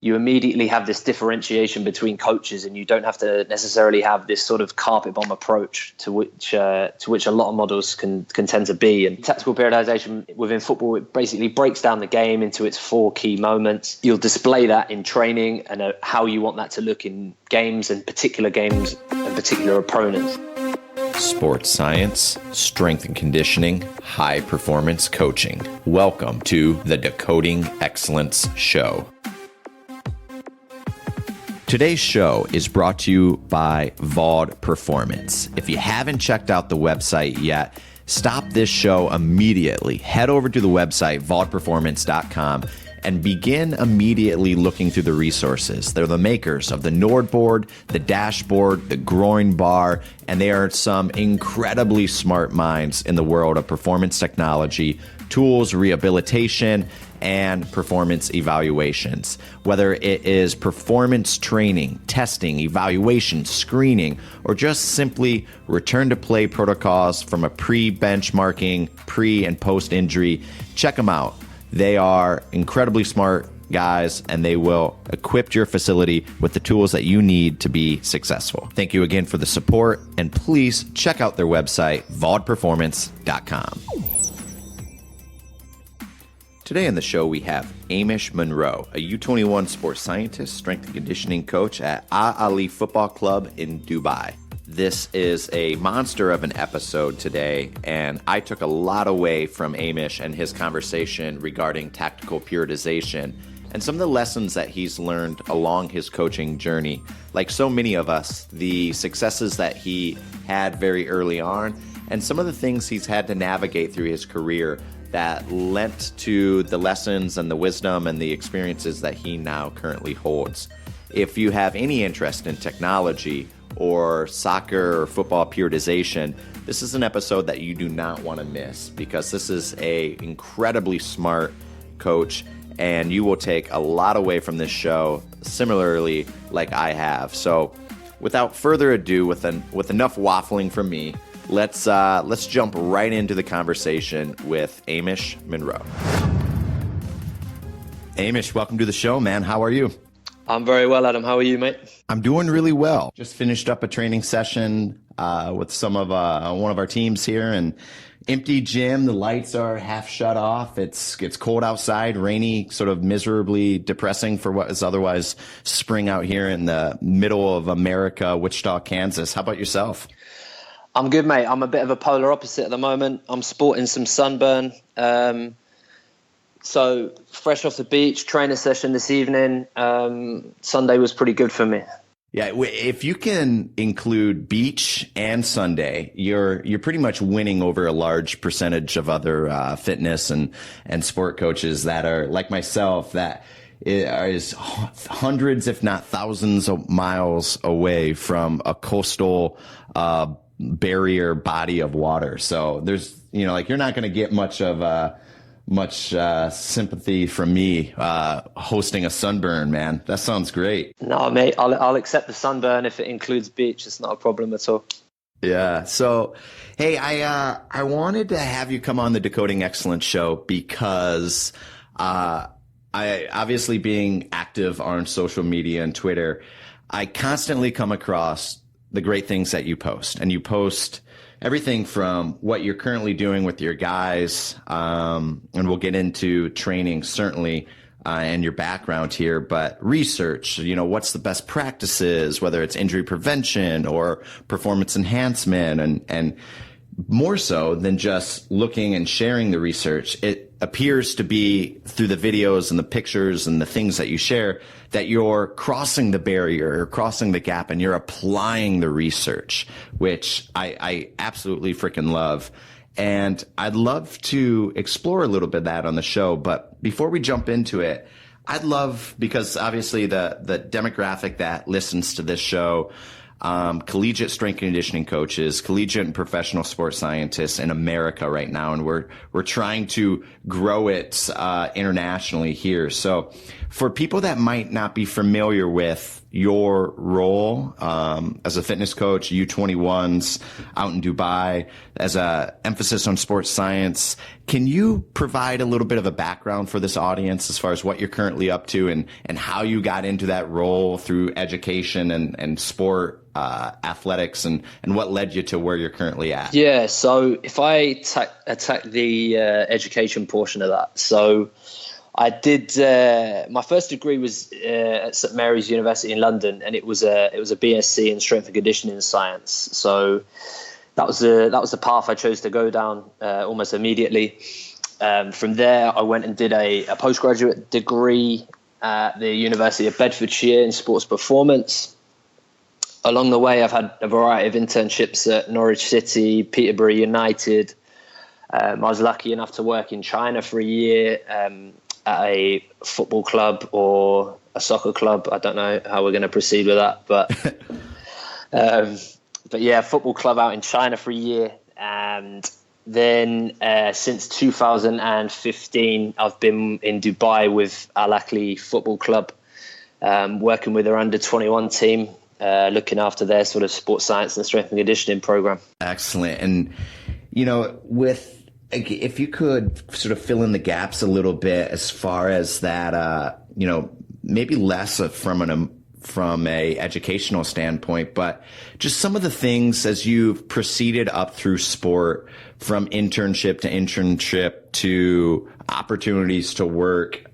you immediately have this differentiation between coaches, and you don't have to necessarily have this sort of carpet bomb approach to which a lot of models can tend to be. And tactical periodization within football, it basically breaks down the game into its 4 key moments. You'll display that in training and how you want that to look in games and particular opponents. Sports science, strength and conditioning, high performance coaching. Welcome to the Decoding Excellence Show. Today's show is brought to you by Vald Performance. If you haven't checked out the website yet, stop this show immediately. Head over to the website, valdperformance.com, and begin immediately looking through the resources. They're the makers of the NordBord, the DashBord, the GroinBar, and they are some incredibly smart minds in the world of performance technology, tools, rehabilitation, and performance evaluations. Whether it is performance training, testing, evaluation, screening, or just simply return to play protocols from a pre-benchmarking, pre- and post-injury, check them out. They are incredibly smart guys, and they will equip your facility with the tools that you need to be successful. Thank you again for the support, and please check out their website, valdperformance.com. Today on the show, we have Hamish Munro, a U21 Sport Scientist, strength and conditioning coach at Ahli Football Club in Dubai. This is a monster of an episode today, and I took a lot away from Hamish and his conversation regarding tactical periodization and some of the lessons that he's learned along his coaching journey. Like so many of us, the successes that he had very early on, and some of the things he's had to navigate through his career that lent to the lessons and the wisdom and the experiences that he now currently holds. If you have any interest in technology or soccer or football periodization, this is an episode that you do not want to miss, because this is an incredibly smart coach, and you will take a lot away from this show, similarly like I have. So without further ado, with enough waffling from me, let's jump right into the conversation with Hamish Munro. Hamish, welcome to the show, man. How are you? I'm very well, Adam. How are you, mate? I'm doing really well. Just finished up a training session with some of one of our teams here, and empty gym. The lights are half shut off. It's cold outside, rainy, sort of miserably depressing for what is otherwise spring out here in the middle of America, Wichita, Kansas. How about yourself? I'm good, mate. I'm a bit of a polar opposite at the moment. I'm sporting some sunburn. So fresh off the beach, trainer session this evening. Sunday was pretty good for me. Yeah, if you can include beach and Sunday, you're pretty much winning over a large percentage of other fitness and sport coaches that are like myself, that is hundreds, if not thousands of miles away from a coastal barrier body of water. So there's, you're not going to get much sympathy from me hosting a sunburn, man. That sounds great. No, mate, I'll accept the sunburn if it includes beach. It's not a problem at all. Yeah. So, hey, I wanted to have you come on the Decoding Excellence Show because I obviously, being active on social media and Twitter, I constantly come across the great things that you post, and you post everything from what you're currently doing with your guys, and we'll get into training certainly, and your background here, but research, what's the best practices, whether it's injury prevention or performance enhancement, and more so than just looking and sharing the research, it appears to be through the videos and the pictures and the things that you share that you're crossing the barrier or crossing the gap, and you're applying the research, which I absolutely freaking love. And I'd love to explore a little bit of that on the show. But before we jump into it, I'd love, because obviously the demographic that listens to this show collegiate strength and conditioning coaches, collegiate and professional sports scientists in America right now, and we're trying to grow it internationally here. So for people that might not be familiar with your role as a fitness coach, U21s out in Dubai, as a emphasis on sports science, can you provide a little bit of a background for this audience as far as what you're currently up to and how you got into that role through education and sport athletics and what led you to where you're currently at? Yeah, so if I attack the education portion of that, so I did my first degree was at St Mary's University in London, and it was a BSc in strength and conditioning science. So that was the path I chose to go down almost immediately. From there, I went and did a postgraduate degree at the University of Bedfordshire in sports performance. Along the way, I've had a variety of internships at Norwich City, Peterborough United. I was lucky enough to work in China for a year at a football club or a soccer club. I don't know how we're going to proceed with that, but yeah, football club out in China for a year. And then since 2015, I've been in Dubai with Ahli Football Club, working with their under-21 team, looking after their sort of sports science and strength and conditioning program. Excellent. And, if you could sort of fill in the gaps a little bit as far as that, maybe less from a educational standpoint, but just some of the things as you've proceeded up through sport, from internship to opportunities to work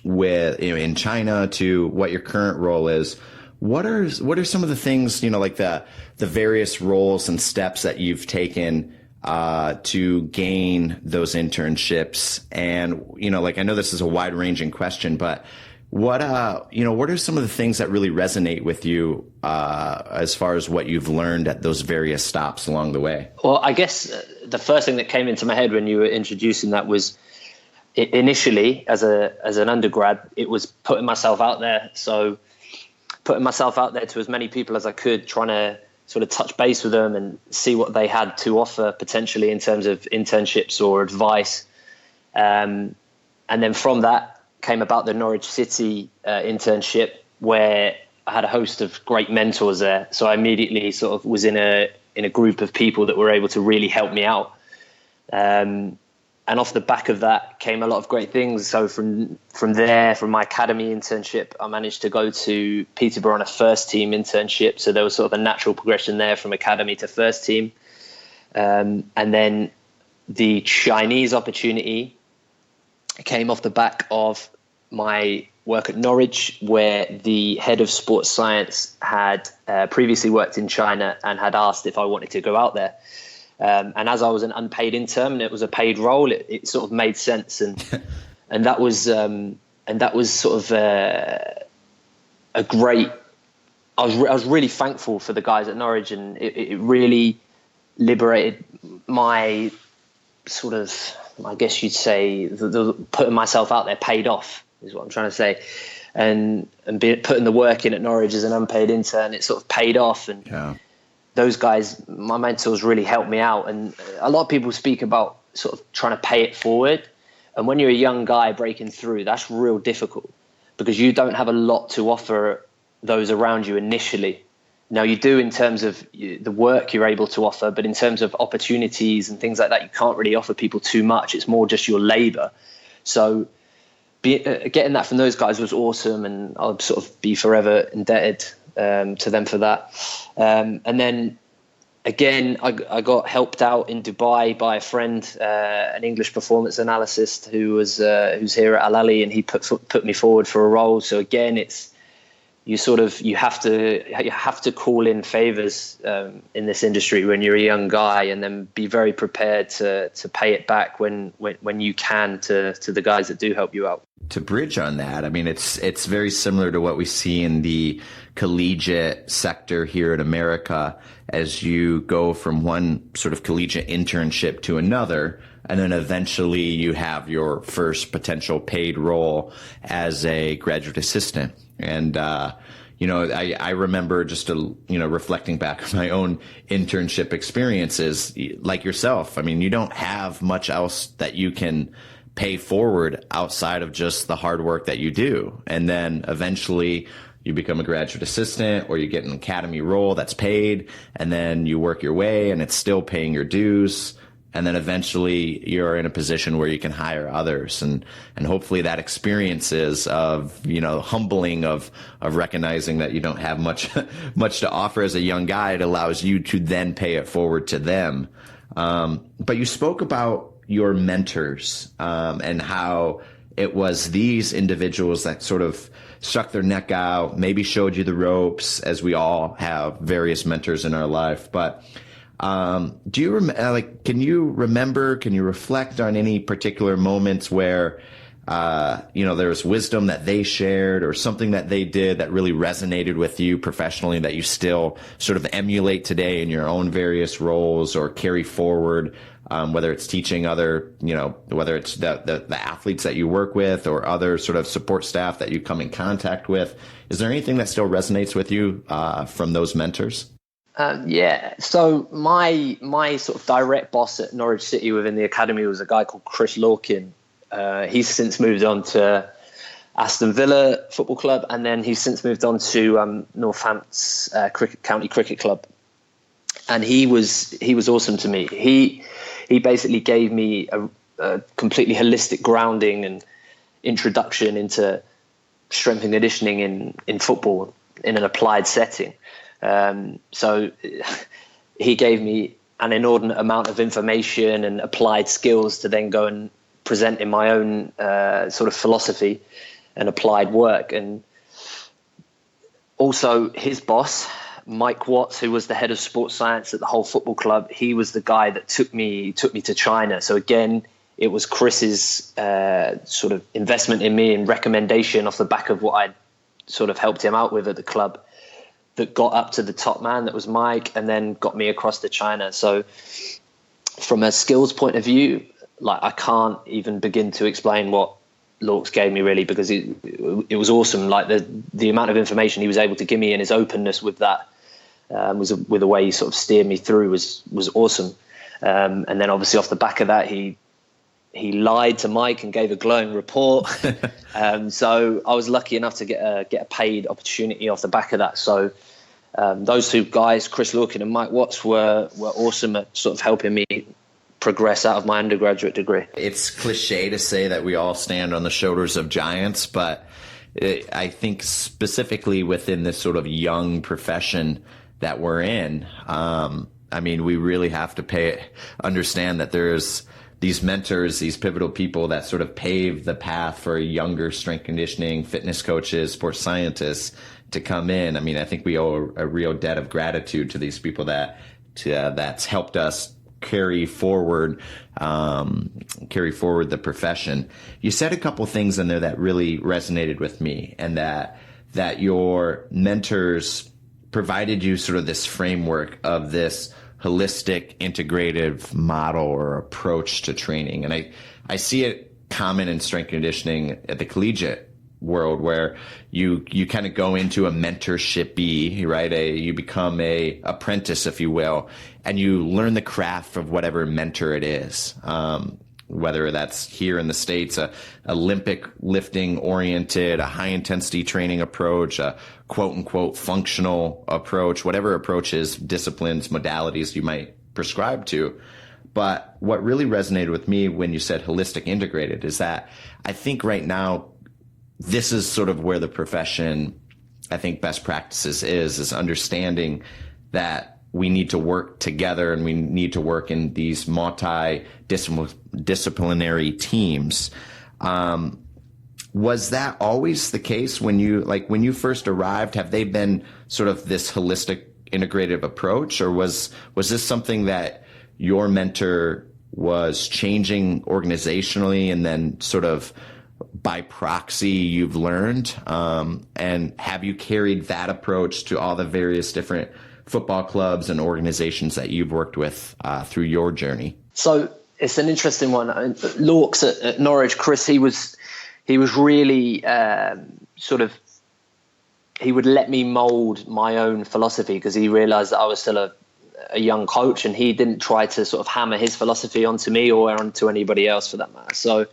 with in China to what your current role is. What are some of the things, like the various roles and steps that you've taken to gain those internships? And, I know this is a wide ranging question, but what are some of the things that really resonate with you as far as what you've learned at those various stops along the way? Well, I guess the first thing that came into my head when you were introducing that was initially as an undergrad, it was putting myself out there. So putting myself out there to as many people as I could, trying to sort of touch base with them and see what they had to offer potentially in terms of internships or advice. And then from that came about the Norwich City internship, where I had a host of great mentors there. So I immediately sort of was in a group of people that were able to really help me out. And off the back of that came a lot of great things. So from my academy internship, I managed to go to Peterborough on a first team internship. So there was sort of a natural progression there from academy to first team. And then the Chinese opportunity came off the back of my work at Norwich, where the head of sports science had previously worked in China and had asked if I wanted to go out there. And as I was an unpaid intern and it was a paid role, it sort of made sense. And that was sort of a great, I was really thankful for the guys at Norwich, and it really liberated my sort of, I guess you'd say, the putting myself out there paid off, is what I'm trying to say. And putting the work in at Norwich as an unpaid intern, it sort of paid off. And yeah. Those guys, my mentors, really helped me out. And a lot of people speak about sort of trying to pay it forward. And when you're a young guy breaking through, that's real difficult, because you don't have a lot to offer those around you initially. Now, you do in terms of the work you're able to offer, but in terms of opportunities and things like that, you can't really offer people too much. It's more just your labor. So getting that from those guys was awesome, and I'll sort of be forever indebted to them for that. And then again, I got helped out in Dubai by a friend, an English performance analyst who's here at Ahli, and he put me forward for a role. So again, it's you have to call in favors in this industry when you're a young guy, and then be very prepared to pay it back when you can to the guys that do help you out. To bridge on that, I mean, it's very similar to what we see in the collegiate sector here in America, as you go from one sort of collegiate internship to another, and then eventually you have your first potential paid role as a graduate assistant. And, I remember just, reflecting back on my own internship experiences, like yourself. I mean, you don't have much else that you can pay forward outside of just the hard work that you do. And then eventually you become a graduate assistant, or you get an academy role that's paid, and then you work your way and it's still paying your dues. And then eventually you're in a position where you can hire others. And hopefully that experience is of, humbling of recognizing that you don't have much to offer as a young guy. It allows you to then pay it forward to them. But you spoke about your mentors, and how it was these individuals that sort of stuck their neck out, maybe showed you the ropes, as we all have various mentors in our life. But do you can you reflect on any particular moments where, there was wisdom that they shared or something that they did that really resonated with you professionally that you still sort of emulate today in your own various roles or carry forward, whether it's teaching other, whether it's the athletes that you work with or other sort of support staff that you come in contact with? Is there anything that still resonates with you from those mentors? Yeah. So my sort of direct boss at Norwich City within the academy was a guy called Chris Lorkin. He's since moved on to Aston Villa Football Club, and then he's since moved on to Northampton's County Cricket Club. And he was awesome to me. He basically gave me a completely holistic grounding and introduction into strength and conditioning in football in an applied setting. So he gave me an inordinate amount of information and applied skills to then go and present in my own sort of philosophy and applied work. And also his boss, Mike Watts, who was the head of sports science at the whole football club, he was the guy that took me to China. So again, it was Chris's sort of investment in me and recommendation off the back of what I'd sort of helped him out with at the club that got up to the top man, that was Mike, and then got me across to China. So from a skills point of view, I can't even begin to explain what Lorks gave me, really, because it was awesome. The amount of information he was able to give me and his openness with that with the way he sort of steered me through was awesome. And then obviously off the back of that, he lied to Mike and gave a glowing report. So I was lucky enough to get a paid opportunity off the back of that. So those two guys, Chris Lorkin and Mike Watts, were awesome at sort of helping me progress out of my undergraduate degree. It's cliche to say that we all stand on the shoulders of giants, but I think specifically within this sort of young profession that we're in, we really have to understand that there's these mentors, these pivotal people that sort of pave the path for younger strength conditioning, fitness coaches, sports scientists to come in. I think we owe a real debt of gratitude to these people that's helped us carry forward the profession. You said a couple things in there that really resonated with me, and that your mentors provided you sort of this framework of this holistic, integrative model or approach to training. And I see it common in strength conditioning at the collegiate world, where you kind of go into a mentorship-y, right? You become a apprentice, if you will, and you learn the craft of whatever mentor it is. Whether that's here in the States, a Olympic lifting oriented, a high intensity training approach, a quote unquote functional approach, whatever approaches, disciplines, modalities you might prescribe to. But what really resonated with me when you said holistic integrated is that I think right now, this is sort of where the profession, I think best practices is understanding that we need to work together and we need to work in these multidisciplinary teams. Was that always the case when you first arrived? Have they been sort of this holistic integrative approach, or was this something that your mentor was changing organizationally and then sort of by proxy you've learned? And have you carried that approach to all the various different football clubs and organizations that you've worked with through your journey? So it's an interesting one. Lorks at Norwich, Chris, he was really sort of he would let me mold my own philosophy, because he realized that I was still a young coach, and he didn't try to sort of hammer his philosophy onto me or onto anybody else for that matter. So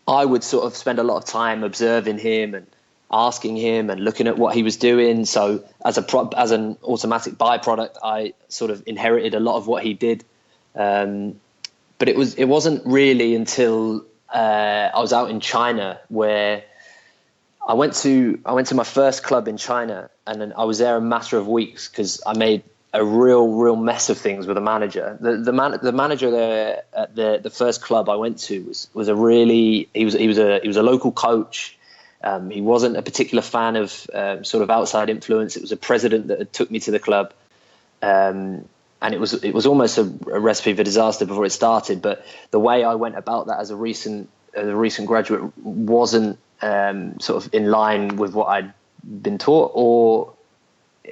I would sort of spend a lot of time observing him and asking him and looking at what he was doing. So as an automatic byproduct, I sort of inherited a lot of what he did. But it wasn't really until I was out in China where I went to my first club in China, and then I was there a matter of weeks because I made a real mess of things with the manager. The manager there at the first club I went to was a local coach. He wasn't a particular fan of sort of outside influence. It was a president that had took me to the club, and it was almost a recipe for disaster before it started. But the way I went about that as a recent graduate wasn't sort of in line with what I'd been taught, or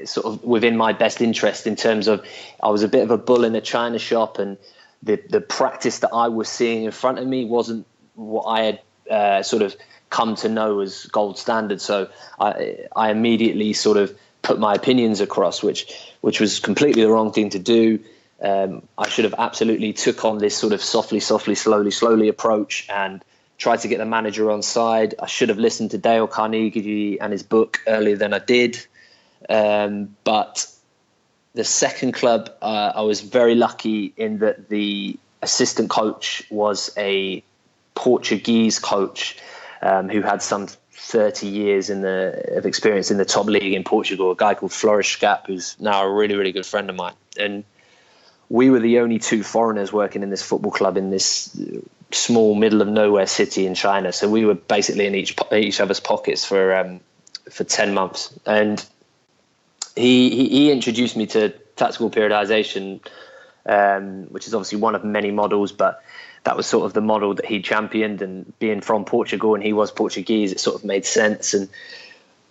sort of within my best interest, in terms of I was a bit of a bull in a china shop, and the practice that I was seeing in front of me wasn't what I had sort of come to know as gold standard. So I immediately sort of put my opinions across, which was completely the wrong thing to do. I should have absolutely took on this sort of softly, slowly approach and tried to get the manager on side. I should have listened to Dale Carnegie and his book earlier than I did. But the second club, I was very lucky in that the assistant coach was a Portuguese coach who had some 30 years of experience in the top league in Portugal, a guy called Floris Scap, who's now a really, really good friend of mine. And we were the only two foreigners working in this football club in this small middle of nowhere city in China. So we were basically in each other's pockets for 10 months. And he introduced me to tactical periodization, which is obviously one of many models, but that was sort of the model that he championed. And being from Portugal and he was Portuguese, it sort of made sense. And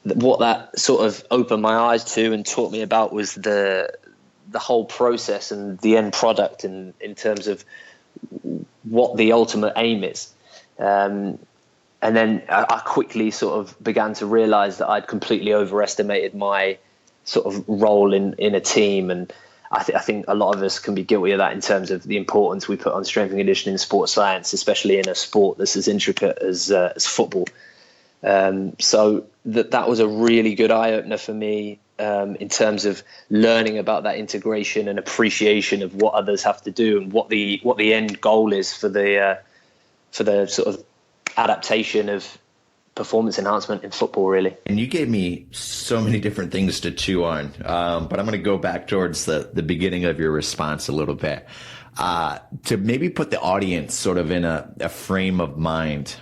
what that sort of opened my eyes to and taught me about was the whole process and the end product in terms of what the ultimate aim is. And then I quickly sort of began to realize that I'd completely overestimated my sort of role in a team. And I think a lot of us can be guilty of that in terms of the importance we put on strength and conditioning in sports science, especially in a sport that's as intricate as football. So that was a really good eye-opener for me in terms of learning about that integration and appreciation of what others have to do and what the end goal is for the sort of adaptation of performance enhancement in football, really. And you gave me so many different things to chew on, but I'm going to go back towards the beginning of your response a little bit to maybe put the audience sort of in a frame of mind.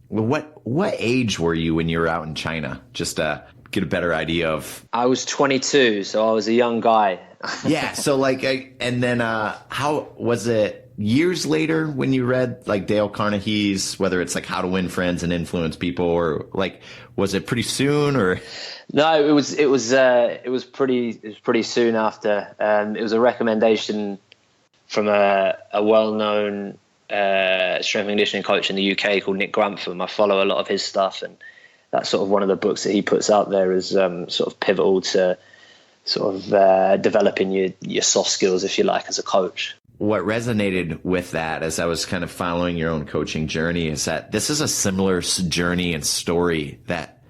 What age were you when you were out in China? Just to get a better idea of. I was 22, so I was a young guy. Yeah. So and then how was it years later when you read like Dale Carnegie's, whether it's like How to Win Friends and Influence People, or like, was it pretty soon or? No, it was pretty soon after. It was a recommendation from a well-known strength and conditioning coach in the UK called Nick Grantham. I follow a lot of his stuff, and that's sort of one of the books that he puts out there is sort of pivotal to sort of developing your soft skills, if you like, as a coach. What resonated with that as I was kind of following your own coaching journey is that this is a similar journey and story that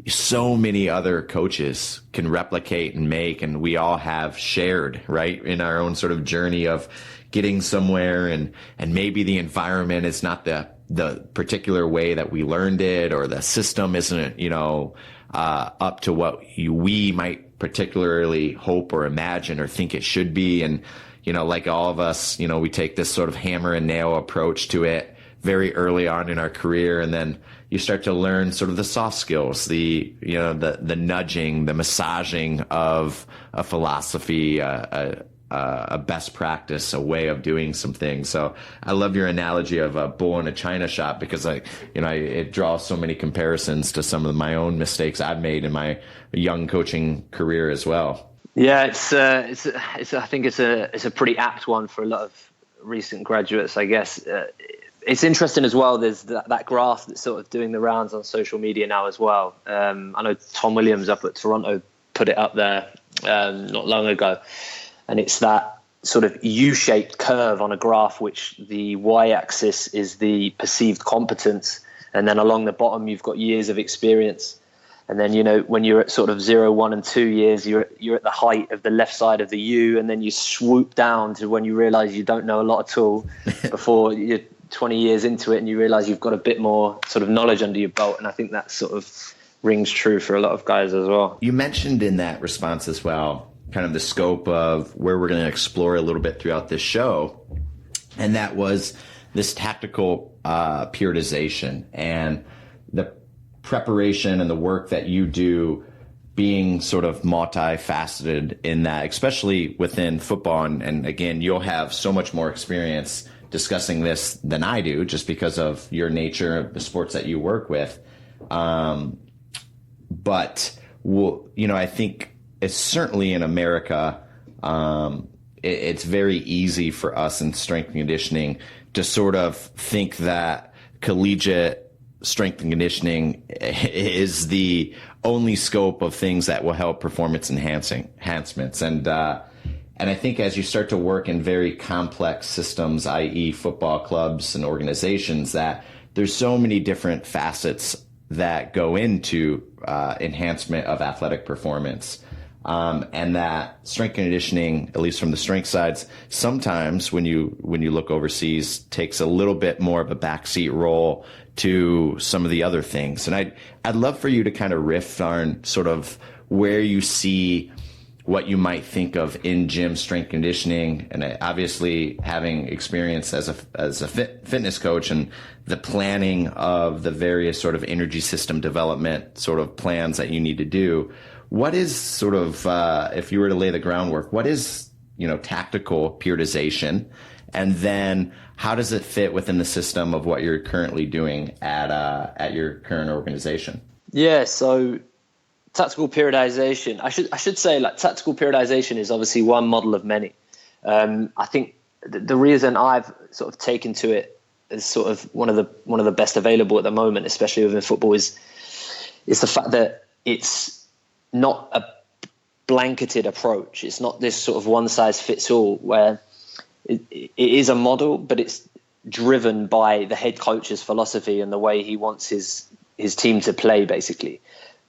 so many other coaches can replicate and make, and we all have shared, right, in our own sort of journey of getting somewhere, and maybe the environment is not the particular way that we learned it, or the system isn't, up to what we might particularly hope or imagine or think it should be. And, like all of us, we take this sort of hammer and nail approach to it very early on in our career. And then you start to learn sort of the soft skills, the nudging, the massaging of a philosophy, a best practice, a way of doing some things. So I love your analogy of a bull in a china shop, because it draws so many comparisons to some of my own mistakes I've made in my young coaching career as well. Yeah, I think it's a pretty apt one for a lot of recent graduates, I guess. it's interesting as well. There's that graph that's sort of doing the rounds on social media now as well. I know Tom Williams up at Toronto put it up there not long ago, and it's that sort of U-shaped curve on a graph, which the y-axis is the perceived competence, and then along the bottom you've got years of experience. And then, when you're at sort of 0, 1 and 2 years, you're at the height of the left side of the U, and then you swoop down to when you realize you don't know a lot at all before you're 20 years into it and you realize you've got a bit more sort of knowledge under your belt. And I think that sort of rings true for a lot of guys as well. You mentioned in that response as well, kind of the scope of where we're going to explore a little bit throughout this show. And that was this tactical periodization and the preparation and the work that you do being sort of multifaceted in that, especially within football. And again, you'll have so much more experience discussing this than I do, just because of your nature of the sports that you work with. But I think it's certainly in America, it's very easy for us in strength and conditioning to sort of think that collegiate strength and conditioning is the only scope of things that will help performance enhancements. And I think as you start to work in very complex systems, i.e. football clubs and organizations, that there's so many different facets that go into enhancement of athletic performance. And that strength and conditioning, at least from the strength sides, sometimes when you look overseas, takes a little bit more of a backseat role to some of the other things. And I'd love for you to kind of riff on sort of where you see what you might think of in gym strength conditioning, and obviously having experience as a fitness coach and the planning of the various sort of energy system development sort of plans that you need to do. What is sort of, if you were to lay the groundwork, what is, tactical periodization? And then how does it fit within the system of what you're currently doing at your current organization? Yeah, so tactical periodization, I should say, like, tactical periodization is obviously one model of many. I think the reason I've sort of taken to it as sort of one of the best available at the moment, especially within football, is the fact that it's not a blanketed approach. It's not this sort of one size fits all, where it is a model, but it's driven by the head coach's philosophy and the way he wants his team to play, basically.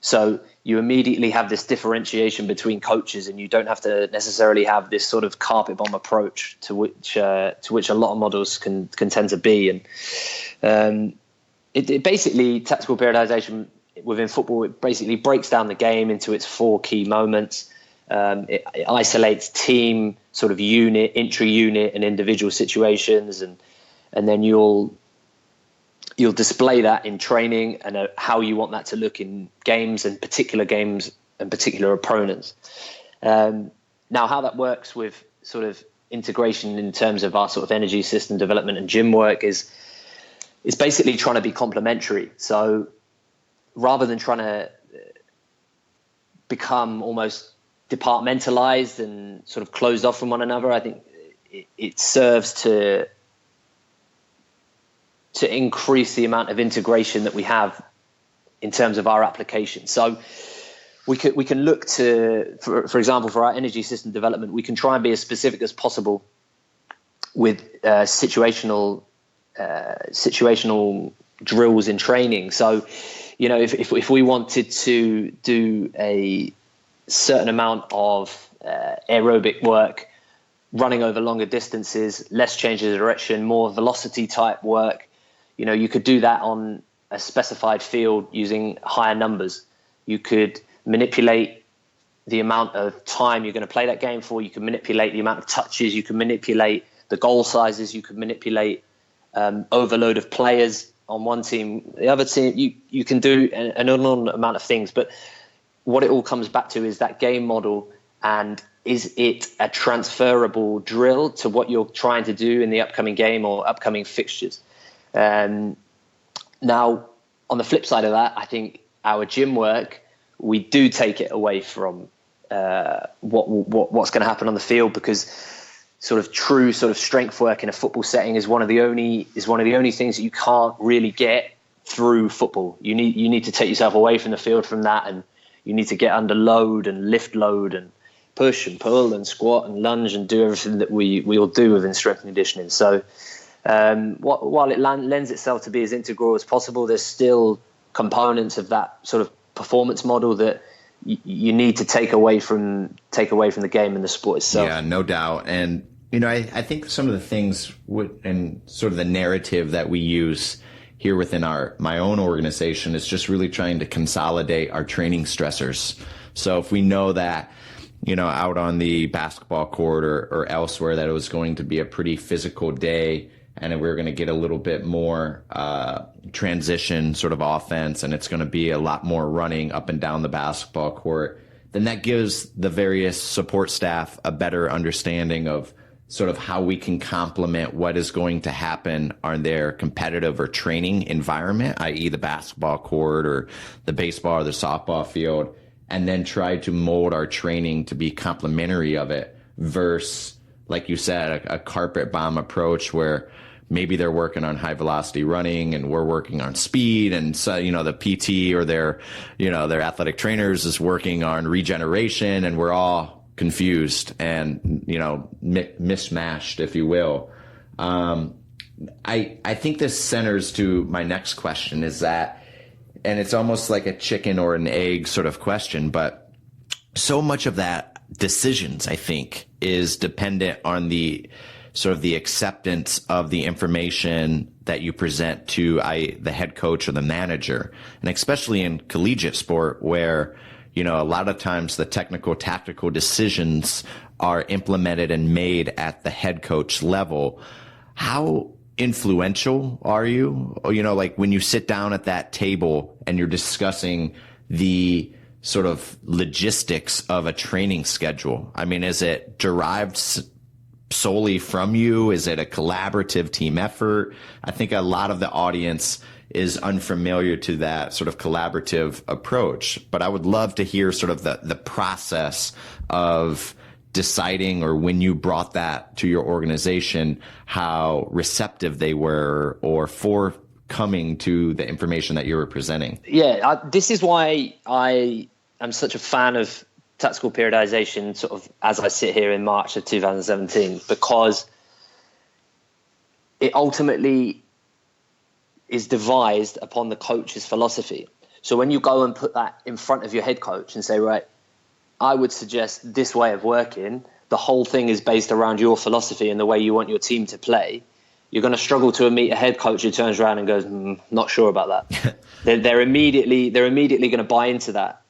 So you immediately have this differentiation between coaches, and you don't have to necessarily have this sort of carpet bomb approach to which a lot of models can tend to be. And it basically, tactical periodization within football, it basically breaks down the game into its 4 key moments. It isolates team, sort of unit, intra-unit, and individual situations, and then you'll display that in training and how you want that to look in games and particular opponents. Now, how that works with sort of integration in terms of our sort of energy system development and gym work is basically trying to be complementary. So rather than trying to become almost departmentalized and sort of closed off from one another, I think it serves to increase the amount of integration that we have in terms of our application. So we can look to, for example, for our energy system development, we can try and be as specific as possible with situational drills in training. So, if we wanted to do a certain amount of aerobic work, running over longer distances, less change of direction, more velocity type work, you could do that on a specified field using higher numbers. You could manipulate the amount of time you're going to play that game for. You can manipulate the amount of touches. You can manipulate the goal sizes. You can manipulate overload of players on one team. The other team, you can do an unknown amount of things. But what it all comes back to is that game model, and is it a transferable drill to what you're trying to do in the upcoming game or upcoming fixtures? Now, on the flip side of that, I think our gym work, we do take it away from what's going to happen on the field, because sort of true sort of strength work in a football setting is one of the only things that you can't really get through football. You need to take yourself away from the field from that, and you need to get under load and lift load and push and pull and squat and lunge and do everything that we all do within strength and conditioning. So while it lends itself to be as integral as possible, there's still components of that sort of performance model that you need to take away from the game and the sport itself. Yeah, no doubt. And I think some of the things and sort of the narrative that we use here within my own organization is just really trying to consolidate our training stressors. So if we know that, out on the basketball court or elsewhere, that it was going to be a pretty physical day, and we're going to get a little bit more transition sort of offense, and it's going to be a lot more running up and down the basketball court, then that gives the various support staff a better understanding of sort of how we can complement what is going to happen on their competitive or training environment, i.e. the basketball court or the baseball or the softball field, and then try to mold our training to be complementary of it versus, like you said, a carpet bomb approach where maybe they're working on high velocity running and we're working on speed. And so, the PT or their athletic trainers is working on regeneration, and we're all confused and, mismatched, if you will. I think this centers to my next question is that, and it's almost like a chicken or an egg sort of question, but so much of that decisions, I think, is dependent on the sort of the acceptance of the information that you present to the head coach or the manager. And especially in collegiate sport where, a lot of times the technical, tactical decisions are implemented and made at the head coach level. How influential are you? Like when you sit down at that table and you're discussing the sort of logistics of a training schedule. I mean, is it derived solely from you? Is it a collaborative team effort? I think a lot of the audience is unfamiliar to that sort of collaborative approach, but I would love to hear sort of the process of deciding, or when you brought that to your organization, how receptive they were or forthcoming to the information that you were presenting. Yeah, this is why I am such a fan of tactical periodization sort of as I sit here in March of 2017, because it ultimately is devised upon the coach's philosophy. So when you go and put that in front of your head coach and say, right, I would suggest this way of working, the whole thing is based around your philosophy and the way you want your team to play, you're going to struggle to meet a head coach who turns around and goes, not sure about that. they're immediately going to buy into that,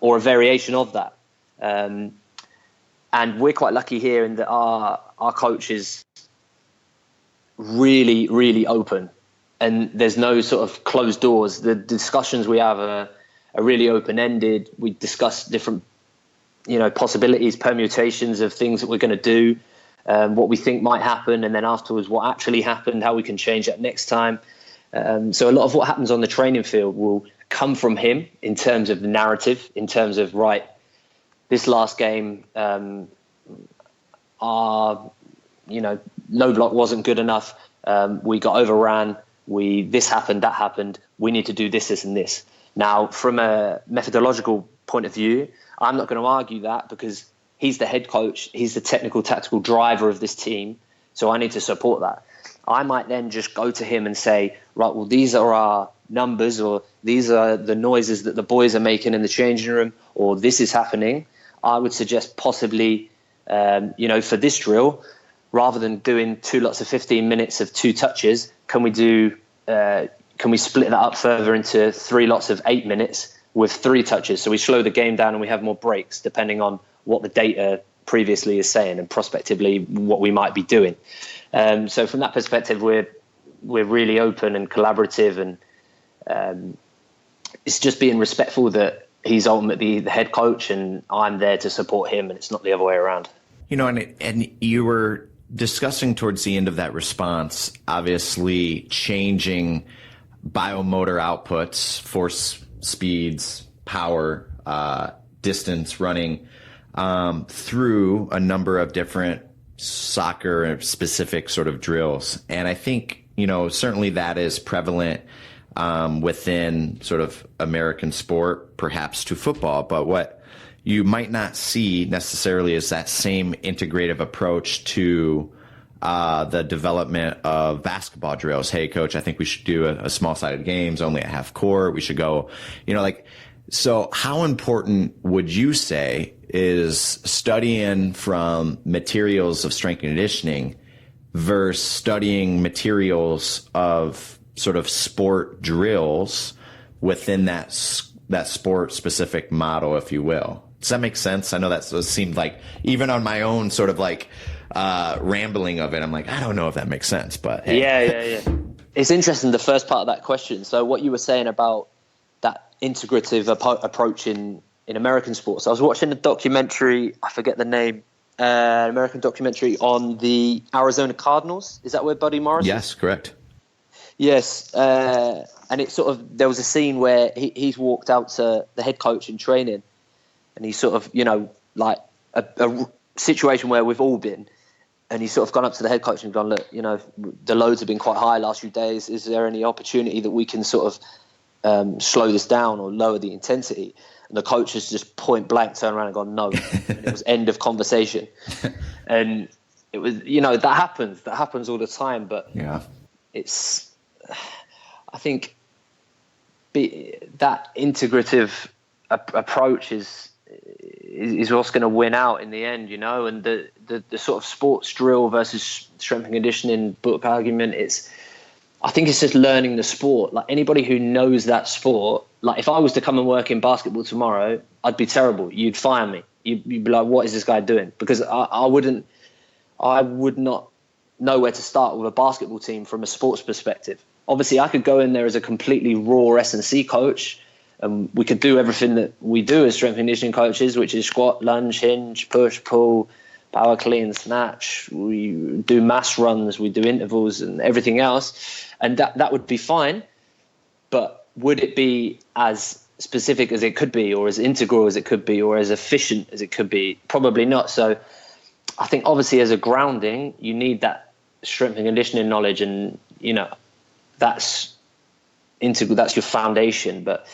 or a variation of that. And we're quite lucky here in that our coach is really, really open. And there's no sort of closed doors. The discussions we have are really open-ended. We discuss different, possibilities, permutations of things that we're going to do, what we think might happen, and then afterwards what actually happened, how we can change that next time. So a lot of what happens on the training field will come from him in terms of the narrative, in terms of, right, this last game, our, low block wasn't good enough. We got overran. This happened, that happened. We need to do this, this, and this. Now, from a methodological point of view, I'm not going to argue that, because he's the head coach. He's the technical, tactical driver of this team. So I need to support that. I might then just go to him and say, right, well, these are our numbers, or these are the noises that the boys are making in the changing room, or this is happening. I would suggest possibly, for this drill, rather than doing 2 lots of 15 minutes of 2 touches, can we split that up further into 3 lots of 8 minutes with 3 touches? So we slow the game down and we have more breaks, depending on what the data previously is saying and prospectively what we might be doing. So from that perspective, we're really open and collaborative, and it's just being respectful that he's ultimately the head coach and I'm there to support him, and it's not the other way around. And you were discussing towards the end of that response, obviously changing biomotor outputs, force, speeds, power, distance running, through a number of different soccer specific sort of drills. And I think, certainly that is prevalent within sort of American sport, perhaps to football. But what you might not see necessarily is that same integrative approach to the development of basketball drills. Hey, coach, I think we should do a small-sided games, only at half court. We should go, so how important would you say is studying from materials of strength and conditioning versus studying materials of sort of sport drills within that sport-specific model, if you will? Does that make sense? I know that seemed like, even on my own sort of like rambling of it, I'm like, I don't know if that makes sense, but hey. Yeah. It's interesting, the first part of that question. So what you were saying about that integrative approach in American sports. I was watching a documentary, I forget the name, an American documentary on the Arizona Cardinals. Is that where Buddy Morris is? Yes, correct. Yes. And it sort of, there was a scene where he's walked out to the head coach in training, and he's sort of, like a situation where we've all been. And he's sort of gone up to the head coach and gone, look, the loads have been quite high last few days. Is there any opportunity that we can sort of slow this down or lower the intensity? And the coach has just point blank turned around and gone, no. And it was end of conversation. And it was, that happens all the time. But yeah, it's, I think that integrative approach is what's going to win out in the end, and the sort of sports drill versus strength and conditioning book argument, I think it's just learning the sport. Like, anybody who knows that sport, like if I was to come and work in basketball tomorrow, I'd be terrible. You'd fire me. You'd be like, what is this guy doing? Because I would not know where to start with a basketball team from a sports perspective. Obviously, I could go in there as a completely raw S&C coach, and we could do everything that we do as strength and conditioning coaches, which is squat, lunge, hinge, push, pull, power clean, snatch. We do mass runs, we do intervals and everything else. And that would be fine. But would it be as specific as it could be, or as integral as it could be, or as efficient as it could be? Probably not. So I think obviously as a grounding, you need that strength and conditioning knowledge, and, that's integral, that's your foundation. But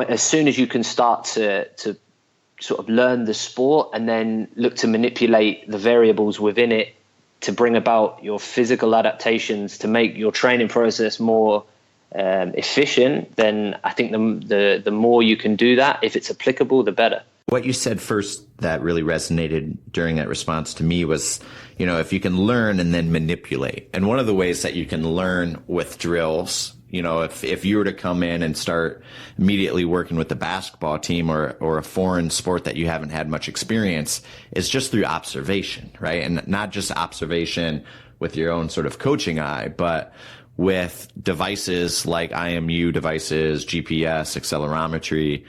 as soon as you can start to sort of learn the sport and then look to manipulate the variables within it to bring about your physical adaptations to make your training process more efficient, then I think the more you can do that, if it's applicable, the better. What you said first that really resonated during that response to me was, if you can learn and then manipulate. And one of the ways that you can learn with drills, if you were to come in and start immediately working with the basketball team or a foreign sport that you haven't had much experience, is just through observation, right? And not just observation with your own sort of coaching eye, but with devices like IMU devices, GPS, accelerometry,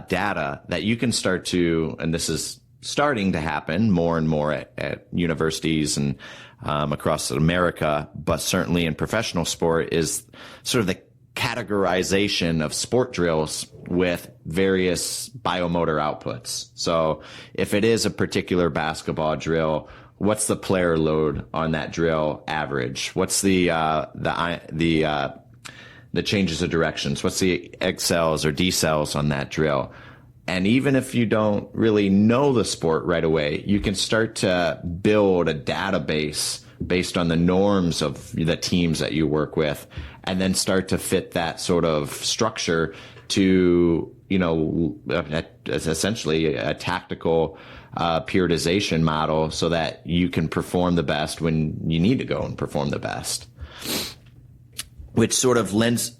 data that you can start to, and this is starting to happen more and more at universities and across America, but certainly in professional sport, is sort of the categorization of sport drills with various biomotor outputs. So if it is a particular basketball drill, what's the player load on that drill average? What's the changes of directions? What's the accels or decels on that drill? And even if you don't really know the sport right away, you can start to build a database based on the norms of the teams that you work with, and then start to fit that sort of structure to, essentially a tactical periodization model, so that you can perform the best when you need to go and perform the best. Which sort of which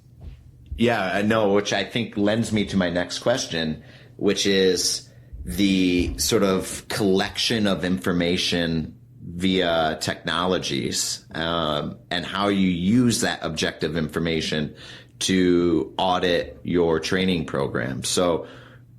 I think lends me to my next question, which is the sort of collection of information via technologies, and how you use that objective information to audit your training program. So,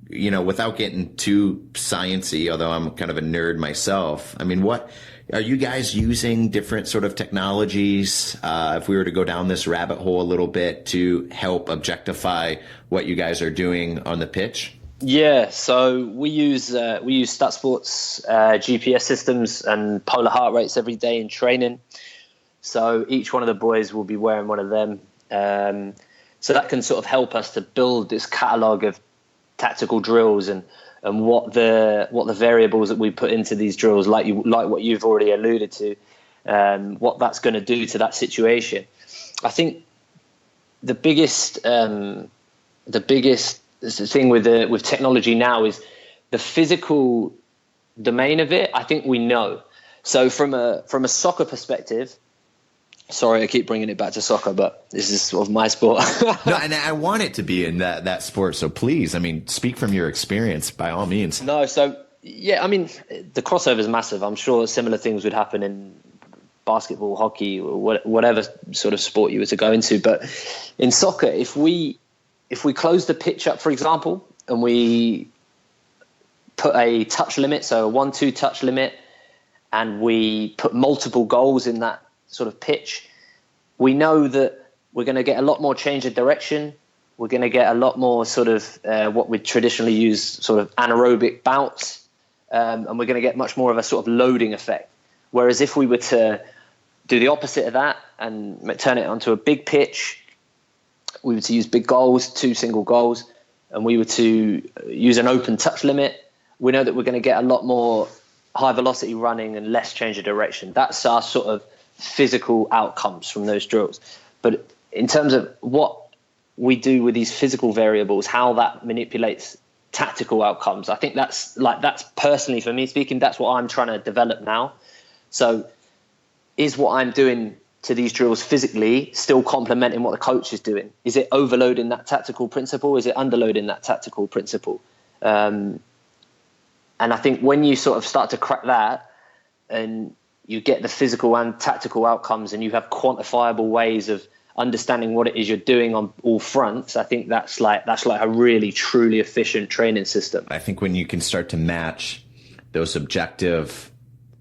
without getting too sciencey, although I'm kind of a nerd myself, I mean, what are you guys using different sort of technologies, if we were to go down this rabbit hole a little bit, to help objectify what you guys are doing on the pitch? Yeah, so we use StatSports GPS systems and polar heart rates every day in training. So each one of the boys will be wearing one of them. So that can sort of help us to build this catalogue of tactical drills and what the variables that we put into these drills, like what you've already alluded to, what that's going to do to that situation. I think the biggest thing with technology now is the physical domain of it. I think we know. So from a soccer perspective, sorry, I keep bringing it back to soccer, but this is sort of my sport. No, and I want it to be in that sport. So please, I mean, speak from your experience by all means. No, so yeah, I mean, the crossover is massive. I'm sure similar things would happen in basketball, hockey, or whatever sort of sport you were to go into. But in soccer, if we close the pitch up, for example, and we put a touch limit, so a 1-2 touch limit, and we put multiple goals in that sort of pitch, we know that we're going to get a lot more change of direction. We're going to get a lot more sort of what we traditionally use, sort of anaerobic bouts, and we're going to get much more of a sort of loading effect. Whereas if we were to do the opposite of that and turn it onto a big pitch, we were to use big goals, 2 single goals, and we were to use an open touch limit, we know that we're going to get a lot more high velocity running and less change of direction. That's our sort of physical outcomes from those drills. But in terms of what we do with these physical variables, how that manipulates tactical outcomes, I think that's personally, for me speaking, that's what I'm trying to develop now. So is what I'm doing to these drills physically still complementing what the coach is doing? Is it overloading that tactical principle? Is it underloading that tactical principle? And I think when you sort of start to crack that and you get the physical and tactical outcomes and you have quantifiable ways of understanding what it is you're doing on all fronts, I think that's like a really, truly efficient training system. I think when you can start to match those objective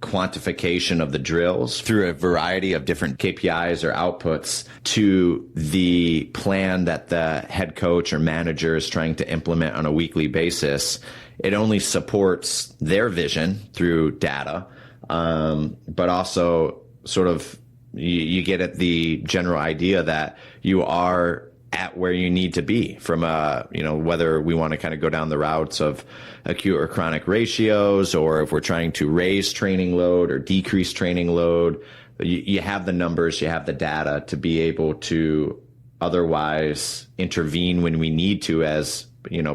quantification of the drills through a variety of different KPIs or outputs to the plan that the head coach or manager is trying to implement on a weekly basis, it only supports their vision through data, but also sort of you get at the general idea that you are at where you need to be from whether we want to kind of go down the routes of acute or chronic ratios, or if we're trying to raise training load or decrease training load, you have the numbers, you have the data to be able to otherwise intervene when we need to as,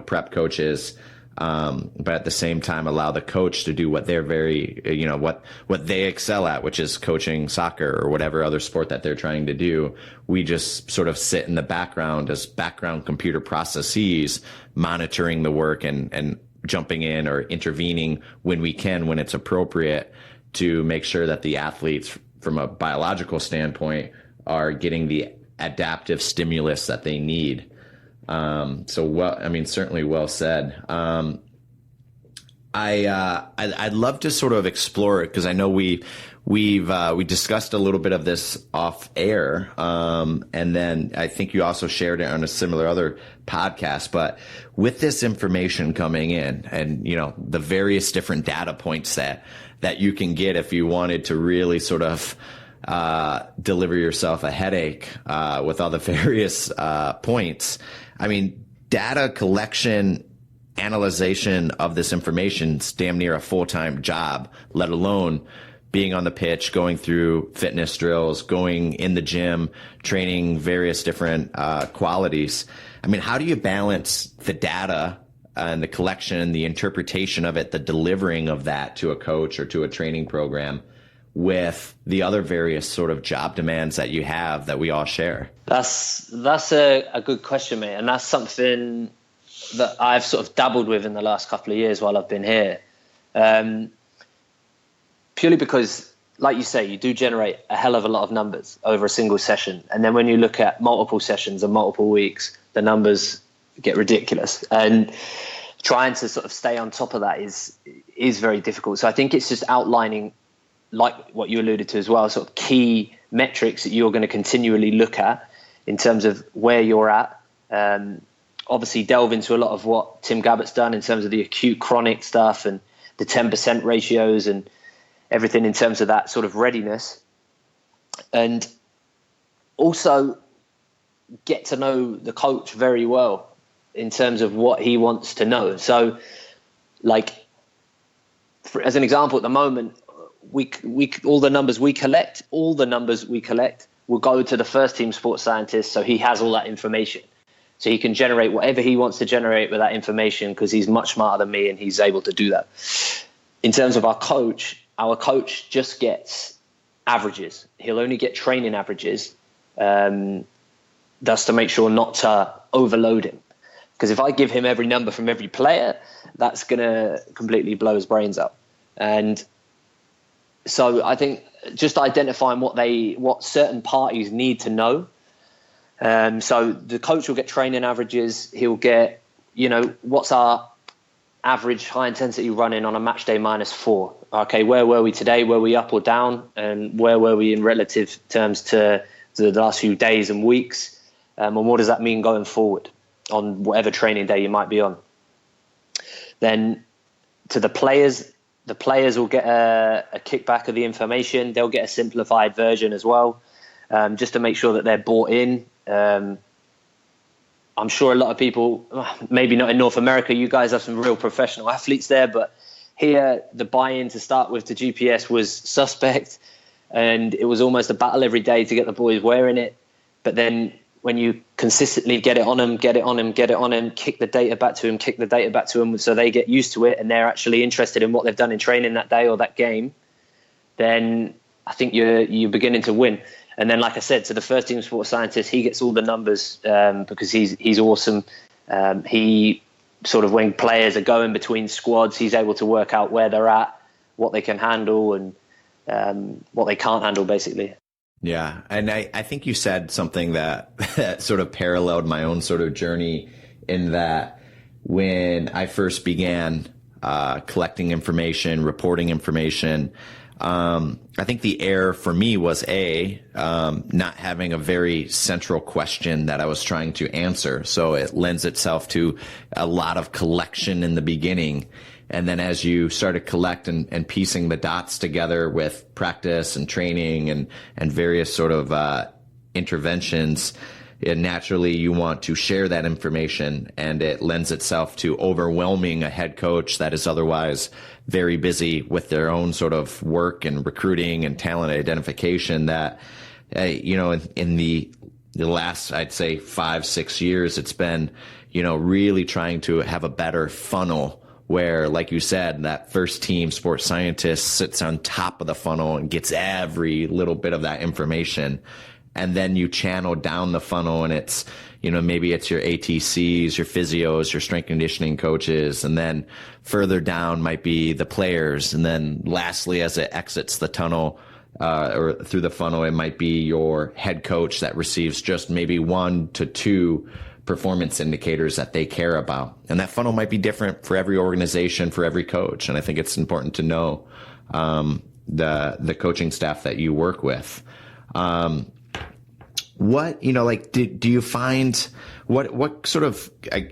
prep coaches. But at the same time, allow the coach to do what they're what they excel at, which is coaching soccer or whatever other sport that they're trying to do. We just sort of sit in the background as background computer processes, monitoring the work and jumping in or intervening when we can, when it's appropriate, to make sure that the athletes, from a biological standpoint, are getting the adaptive stimulus that they need. Certainly well said. I'd love to sort of explore it, because I know we discussed a little bit of this off air. And then I think you also shared it on a similar other podcast, but with this information coming in and, the various different data points that you can get if you wanted to really sort of, deliver yourself a headache, with all the various, points. I mean, data collection, analyzation of this information is damn near a full-time job, let alone being on the pitch, going through fitness drills, going in the gym, training various different qualities. I mean, how do you balance the data and the collection, the interpretation of it, the delivering of that to a coach or to a training program, with the other various sort of job demands that you have that we all share? That's a good question, mate. And that's something that I've sort of dabbled with in the last couple of years while I've been here. Purely because, like you say, you do generate a hell of a lot of numbers over a single session. And then when you look at multiple sessions and multiple weeks, the numbers get ridiculous. And trying to sort of stay on top of that is very difficult. So I think it's just outlining, like what you alluded to as well, sort of key metrics that you're going to continually look at in terms of where you're at, obviously delve into a lot of what Tim Gabbett's done in terms of the acute chronic stuff and the 10% ratios and everything in terms of that sort of readiness. And also get to know the coach very well in terms of what he wants to know. So, like, as an example, at the moment, we all the numbers we collect will go to the first team sports scientist, so he has all that information. So he can generate whatever he wants to generate with that information because he's much smarter than me and he's able to do that. In terms of our coach just gets averages. He'll only get training averages, thus to make sure not to overload him. Because if I give him every number from every player, that's going to completely blow his brains up. And so I think just identifying what certain parties need to know. So the coach will get training averages. He'll get, what's our average high intensity running on a match day -4? Okay, where were we today? Were we up or down? And where were we in relative terms to the last few days and weeks? And what does that mean going forward on whatever training day you might be on? Then to the players will get a kickback of the information. They'll get a simplified version as well, just to make sure that they're bought in. I'm sure a lot of people, maybe not in North America, you guys have some real professional athletes there, but here the buy-in to start with to GPS was suspect, and it was almost a battle every day to get the boys wearing it. But then when you consistently get it on them, kick the data back to them so they get used to it and they're actually interested in what they've done in training that day or that game, then I think you're beginning to win. And then, like I said, to the first team sports scientist, he gets all the numbers because he's awesome. He sort of, when players are going between squads, he's able to work out where they're at, what they can handle and what they can't handle, basically. Yeah. And I think you said something that sort of paralleled my own sort of journey, in that when I first began collecting information, reporting information, I think the error for me was not having a very central question that I was trying to answer. So it lends itself to a lot of collection in the beginning. And then as you start to collect and piecing the dots together with practice and training and various sort of interventions, naturally you want to share that information, and it lends itself to overwhelming a head coach that is otherwise very busy with their own sort of work and recruiting and talent identification, that, in the last, I'd say 5-6 years, it's been, really trying to have a better funnel where, like you said, that first team sports scientist sits on top of the funnel and gets every little bit of that information. And then you channel down the funnel, and it's, maybe it's your ATCs, your physios, your strength conditioning coaches. And then further down might be the players. And then lastly, as it exits the tunnel or through the funnel, it might be your head coach that receives just maybe 1 to 2 performance indicators that they care about. And that funnel might be different for every organization, for every coach. And I think it's important to know the coaching staff that you work with. What, do you find, what sort of,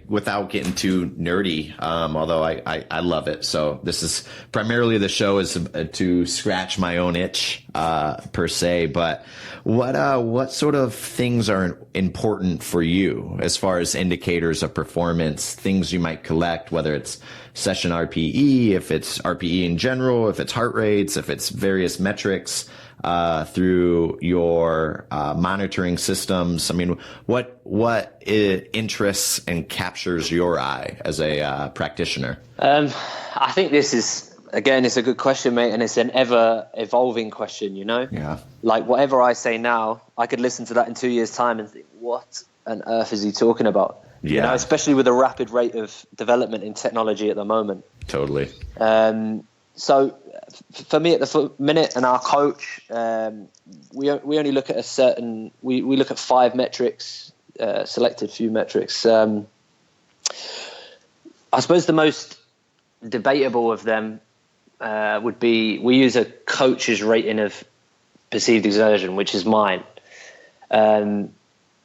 without getting too nerdy, although I love it. So this is primarily, the show is to scratch my own itch, per se, but what sort of things are important for you as far as indicators of performance, things you might collect, whether it's session RPE, if it's RPE in general, if it's heart rates, if it's various metrics, through your monitoring systems? I mean, what interests and captures your eye as a practitioner? I think this is, again, it's a good question, mate, and it's an ever evolving question, Yeah. Like, whatever I say now, I could listen to that in 2 years' time and think, what on earth is he talking about? Yeah. Especially with the rapid rate of development in technology at the moment. Totally. So for me at the minute, and our coach, we only look at we look at 5 metrics, selected few metrics. I suppose the most debatable of them would be, we use a coach's rating of perceived exertion, which is mine.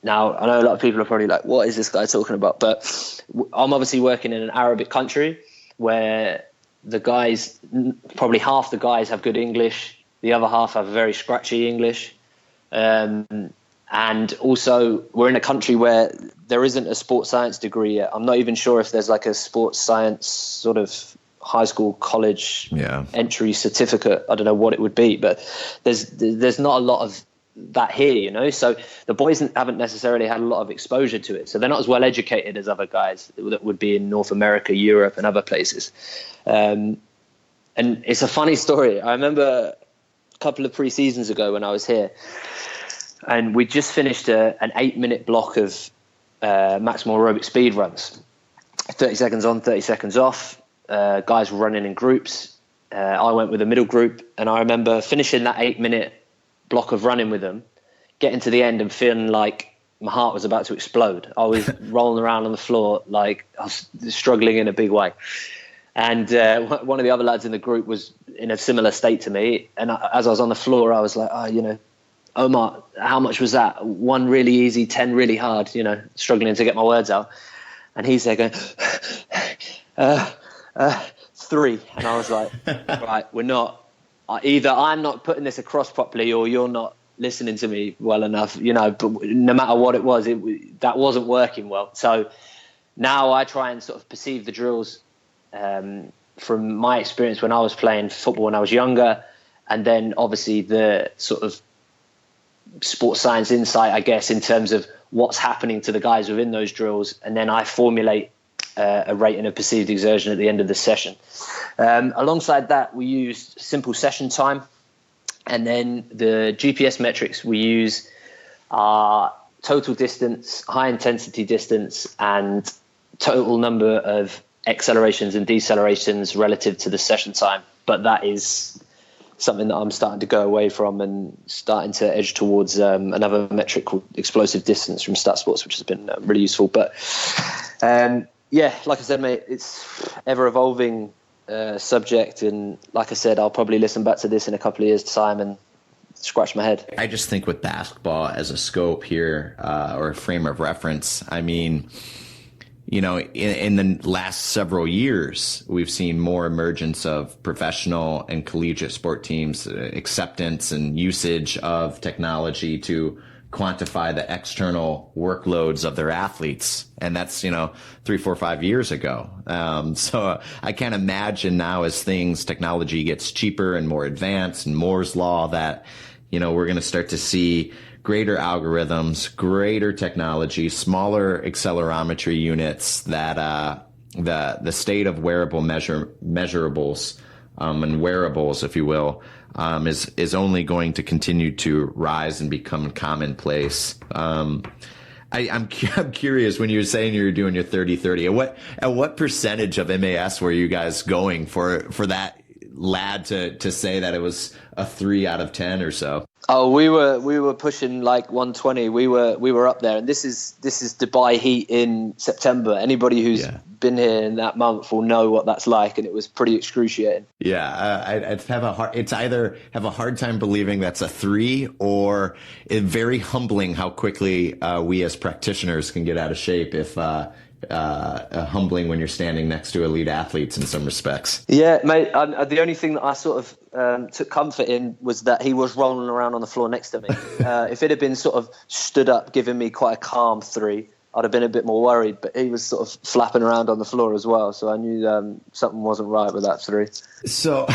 Now, I know a lot of people are probably like, what is this guy talking about? But I'm obviously working in an Arabic country where the guys, probably half the guys have good English. The other half have very scratchy English. And also we're in a country where there isn't a sports science degree yet. I'm not even sure if there's like a sports science sort of high school, college entry certificate. I don't know what it would be, but there's not a lot of that here, you know. So the boys haven't necessarily had a lot of exposure to it, so they're not as well educated as other guys that would be in North America, Europe and other places. And it's a funny story. I remember a couple of pre-seasons ago when I was here, and we just finished an 8-minute block of maximal aerobic speed runs, 30 seconds on, 30 seconds off. Guys were running in groups. I went with a middle group, and I remember finishing that 8-minute block of running with them, getting to the end and feeling like my heart was about to explode. I was rolling around on the floor, like I was struggling in a big way. And one of the other lads in the group was in a similar state to me. And as I was on the floor, I was like, Omar, how much was that? 1 really easy, 10 really hard, struggling to get my words out. And he's there going, 3. And I was like, right, we're not. Either I'm not putting this across properly or you're not listening to me well enough, but no matter what it was, that wasn't working well. So now I try and sort of perceive the drills from my experience when I was playing football when I was younger, and then obviously the sort of sports science insight, I guess, in terms of what's happening to the guys within those drills. And then I formulate a rating of perceived exertion at the end of the session. Alongside that, we used simple session time. And then the GPS metrics we use are total distance, high intensity distance, and total number of accelerations and decelerations relative to the session time. But that is something that I'm starting to go away from and starting to edge towards another metric called explosive distance from StatSports, which has been really useful. But like I said, mate, it's ever evolving subject, and like I said, I'll probably listen back to this in a couple of years' time and scratch my head. I just think with basketball as a scope here, or a frame of reference, I mean, in the last several years, we've seen more emergence of professional and collegiate sport teams, acceptance and usage of technology to quantify the external workloads of their athletes. And that's, 3, 4, 5 years ago. So I can't imagine now as technology gets cheaper and more advanced and Moore's law that, we're going to start to see greater algorithms, greater technology, smaller accelerometry units that, the state of wearable measurables, and wearables, if you will, is only going to continue to rise and become commonplace. I'm curious, when you were saying you were doing your 30-30, at what percentage of MAS were you guys going for that lad to say that it was a 3 out of 10 or so? Oh, we were pushing like 120. We were up there, and this is Dubai heat in September. Anybody who's been here in that month will know what that's like, and it was pretty excruciating. Yeah, I'd either have a hard time believing that's a 3, or it's very humbling how quickly we as practitioners can get out of shape if humbling when you're standing next to elite athletes in some respects. Yeah, mate. The only thing that I sort of took comfort in was that he was rolling around on the floor next to me. If it had been sort of stood up, giving me quite a calm 3, I'd have been a bit more worried. But he was sort of flapping around on the floor as well, so I knew something wasn't right with that 3. So,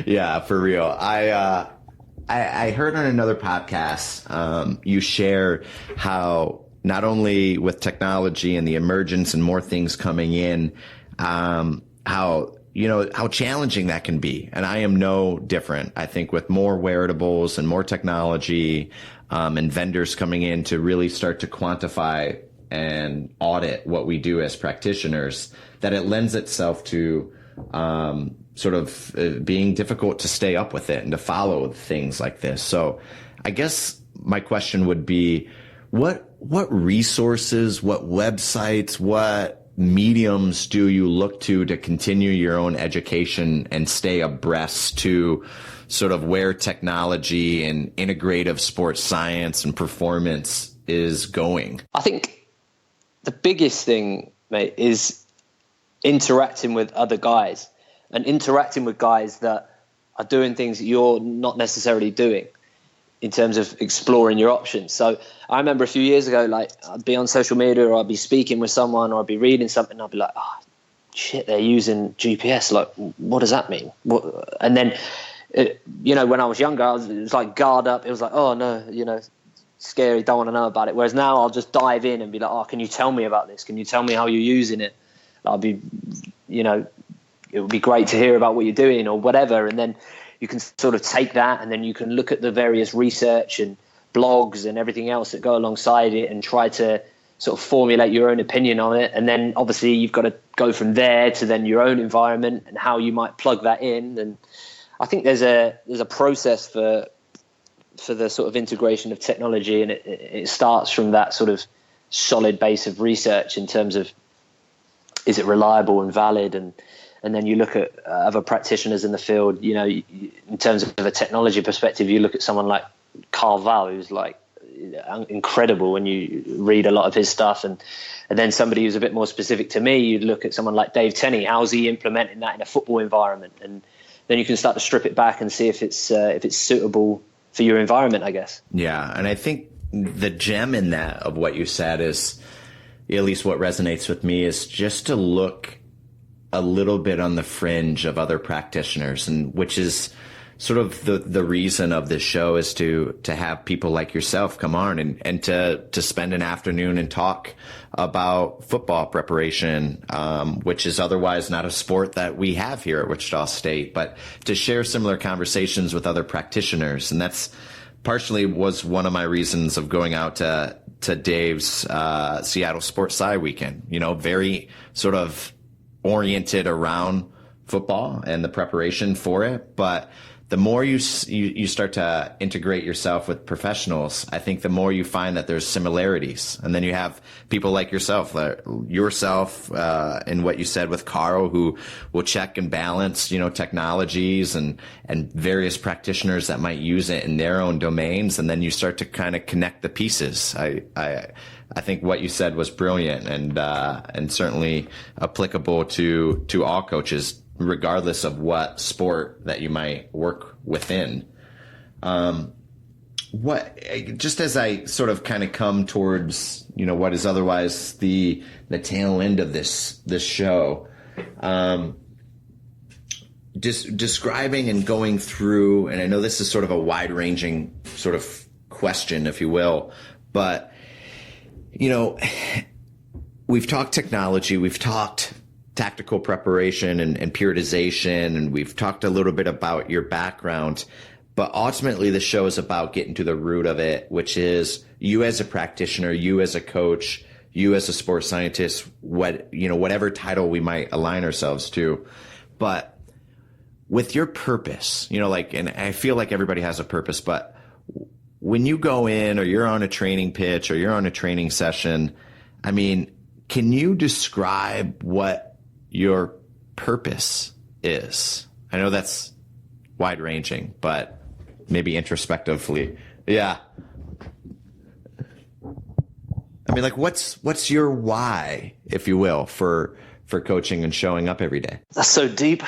yeah, for real. I heard on another podcast you shared how, not only with technology and the emergence and more things coming in, how challenging that can be. And I am no different. I think with more wearables and more technology, and vendors coming in to really start to quantify and audit what we do as practitioners, that it lends itself to being difficult to stay up with it and to follow things like this. So I guess my question would be, what resources, what websites, what mediums do you look to continue your own education and stay abreast to sort of where technology and integrative sports science and performance is going? I think the biggest thing, mate, is interacting with other guys and interacting with guys that are doing things that you're not necessarily doing in terms of exploring your options. So I remember a few years ago, like I'd be on social media or I'd be speaking with someone or I'd be reading something and I'd be like, oh, shit, they're using GPS. Like, what does that mean? And then, when I was younger, it was like guard up. It was like, oh no, scary, don't want to know about it. Whereas now I'll just dive in and be like, oh, can you tell me about this? Can you tell me how you're using it? I'll be, it would be great to hear about what you're doing or whatever. And then you can sort of take that and then you can look at the various research and blogs and everything else that go alongside it and try to sort of formulate your own opinion on it. And then obviously you've got to go from there to then your own environment and how you might plug that in. And I think there's a process for the sort of integration of technology, and it starts from that sort of solid base of research in terms of, is it reliable and valid? And then you look at other practitioners in the field, in terms of a technology perspective, you look at someone like Carl Val, who's like incredible when you read a lot of his stuff. And then somebody who's a bit more specific to me, you look at someone like Dave Tenney. How's he implementing that in a football environment? And then you can start to strip it back and see if it's suitable for your environment, I guess. Yeah. And I think the gem in that of what you said is, at least what resonates with me, is just to look a little bit on the fringe of other practitioners, and which is sort of the reason of this show, is to have people like yourself come on and to spend an afternoon and talk about football preparation, which is otherwise not a sport that we have here at Wichita State, but to share similar conversations with other practitioners. And that's partially was one of my reasons of going out to Dave's Seattle Sports Sci weekend, very sort of oriented around football and the preparation for it. But the more you start to integrate yourself with professionals, I think the more you find that there's similarities. And then you have people like yourself and what you said with Carl, who will check and balance, technologies and various practitioners that might use it in their own domains. And then you start to kind of connect the pieces. I think what you said was brilliant and certainly applicable to all coaches, regardless of what sport that you might work within. Just as I sort of kind of come towards, what is otherwise the tail end of this show, just describing and going through, and I know this is sort of a wide ranging sort of question, if you will, but we've talked technology, we've talked tactical preparation and periodization, and we've talked a little bit about your background, but ultimately the show is about getting to the root of it, which is you as a practitioner, you as a coach, you as a sports scientist, whatever title we might align ourselves to, but with your purpose, and I feel like everybody has a purpose, but when you go in or you're on a training pitch or you're on a training session, can you describe what your purpose is? I know that's wide ranging, but maybe introspectively. Yeah. What's your why, if you will, for coaching and showing up every day? That's so deep.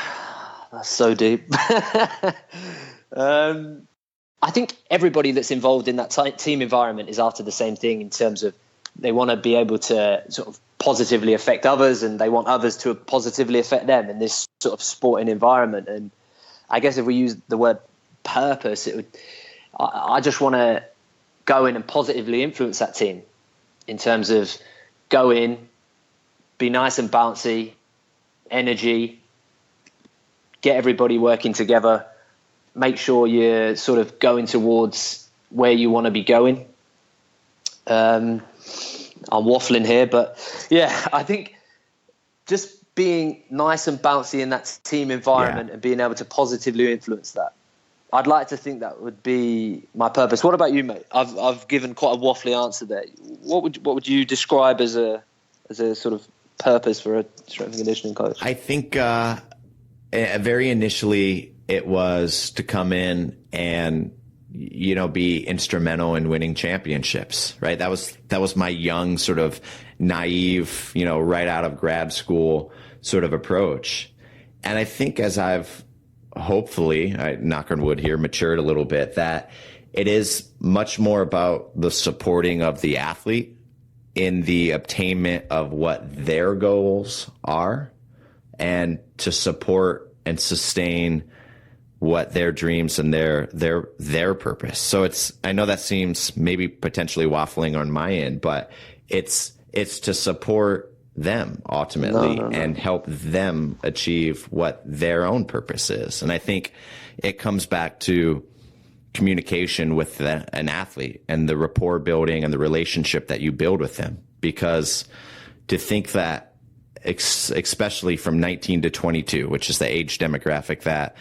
I think everybody that's involved in that team environment is after the same thing, in terms of they want to be able to sort of positively affect others, and they want others to positively affect them in this sort of sporting environment. And I guess if we use the word purpose, I just want to go in and positively influence that team in terms of go in, be nice and bouncy, energy, get everybody working together, make sure you're sort of going towards where you want to be going. I'm waffling here, but yeah, I think just being nice and bouncy in that team environment and being able to positively influence that. I'd like to think that would be my purpose. What about you, mate? I've given quite a waffly answer there. What would you describe as a sort of purpose for a strength and conditioning coach? I think very initially it was to come in and be instrumental in winning championships, right? That was my young sort of naive, right out of grad school sort of approach. And I think as I've hopefully, I knock on wood here, matured a little bit, that it is much more about the supporting of the athlete in the obtainment of what their goals are, and to support and sustain what their dreams and their purpose. So I know that seems maybe potentially waffling on my end, but it's to support them ultimately and help them achieve what their own purpose is. And I think it comes back to communication with an athlete and the rapport building and the relationship that you build with them. Because to think that, especially from 19 to 22, which is the age demographic that,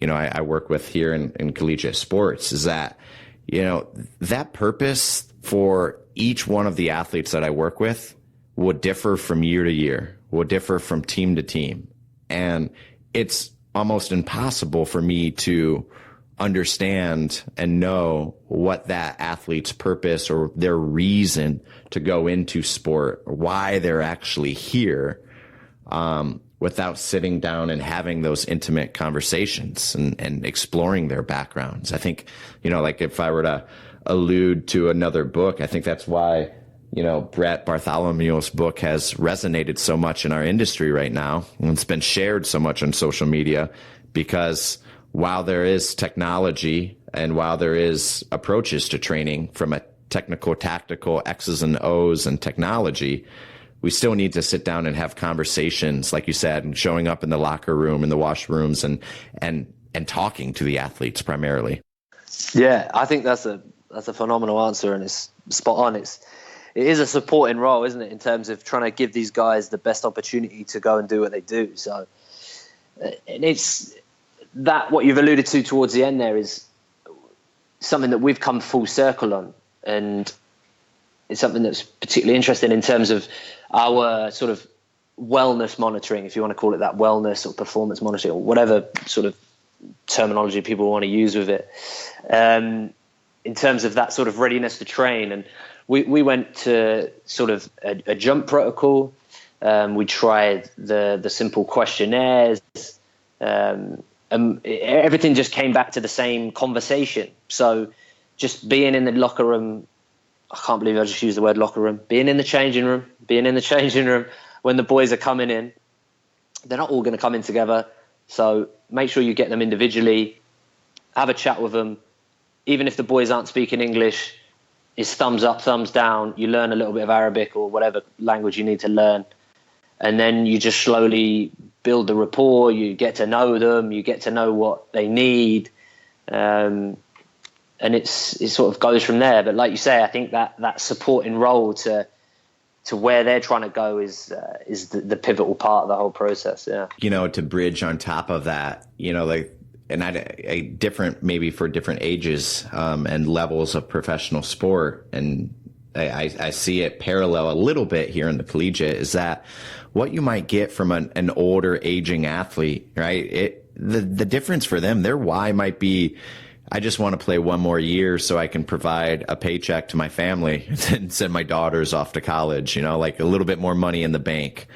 I work with here in collegiate sports, is that, that purpose for each one of the athletes that I work with will differ from year to year, will differ from team to team. And it's almost impossible for me to understand and know what that athlete's purpose or their reason to go into sport, why they're actually here, without sitting down and having those intimate conversations and exploring their backgrounds. I think, like if I were to allude to another book, I think that's why, Brett Bartholomew's book has resonated so much in our industry right now. And it's been shared so much on social media, because while there is technology and while there is approaches to training from a technical, tactical, X's and O's and technology, we still need to sit down and have conversations, like you said, and showing up in the locker room, in the washrooms, and talking to the athletes primarily. Yeah, I think that's a phenomenal answer, and it's spot on. It is a supporting role, isn't it, in terms of trying to give these guys the best opportunity to go and do what they do. So, and it's that what you've alluded to towards the end there is something that we've come full circle on, and it's something that's particularly interesting in terms of our sort of wellness monitoring, if you want to call it that, wellness or performance monitoring, or whatever sort of terminology people want to use with it, in terms of that sort of readiness to train. And we went to sort of a jump protocol. We tried the simple questionnaires, and everything just came back to the same conversation. So just being in the locker room, I can't believe I just used the word locker room, being in the changing room when the boys are coming in, they're not all going to come in together. So make sure you get them individually, have a chat with them. Even if the boys aren't speaking English, it's thumbs up, thumbs down. You learn a little bit of Arabic or whatever language you need to learn. And then you just slowly build the rapport. You get to know them. You get to know what they need. And it sort of goes from there. But like you say, I think that supporting role to where they're trying to go is the pivotal part of the whole process. Yeah. To bridge on top of that, and a different, maybe for different ages and levels of professional sport. And I see it parallel a little bit here in the collegiate, is that what you might get from an older aging athlete, right? The difference for them, their why might be, I just want to play one more year so I can provide a paycheck to my family and send my daughters off to college, like a little bit more money in the bank,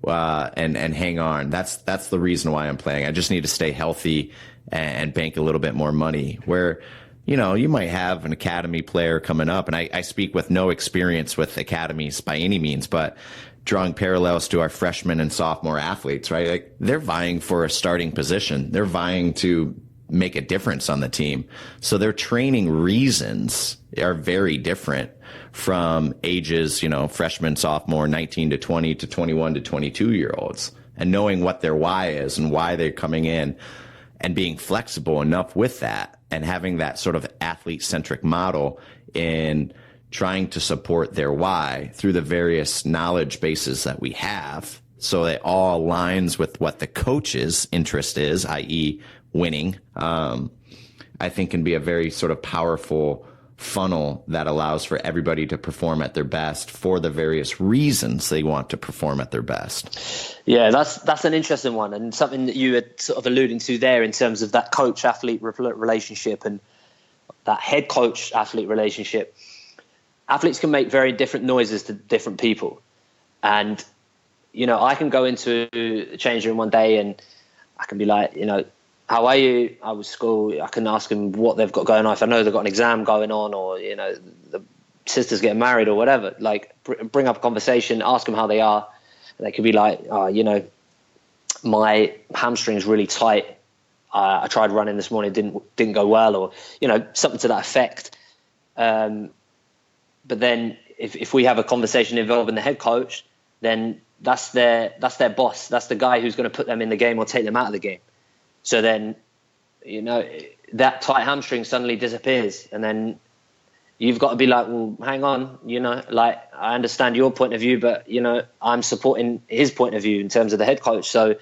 and hang on. That's the reason why I'm playing. I just need to stay healthy and bank a little bit more money. Where, you might have an academy player coming up, and I speak with no experience with academies by any means, but drawing parallels to our freshman and sophomore athletes, right? Like, they're vying for a starting position. They're vying to make a difference on the team. So their training reasons are very different from ages, freshman, sophomore, 19 to 20 to 21 to 22-year-olds, and knowing what their why is and why they're coming in, and being flexible enough with that, and having that sort of athlete-centric model in trying to support their why through the various knowledge bases that we have, so it all aligns with what the coach's interest is, i.e. winning, I think can be a very sort of powerful funnel that allows for everybody to perform at their best for the various reasons they want to perform at their best. Yeah, that's an interesting one, and something that you had sort of alluding to there in terms of that coach-athlete relationship. And that head coach athlete relationship, athletes can make very different noises to different people. And, I can go into the change room one day and I can be like, how are you? I was school. I can ask them what they've got going on. If I know they've got an exam going on, or, the sister's getting married or whatever, like bring up a conversation, ask them how they are. And they could be like, my hamstring's really tight. I tried running this morning, didn't go well, or, something to that effect. But then if we have a conversation involving the head coach, then that's their boss. That's the guy who's going to put them in the game or take them out of the game. So then, that tight hamstring suddenly disappears. And then you've got to be like, well, hang on, I understand your point of view, but, I'm supporting his point of view in terms of the head coach. So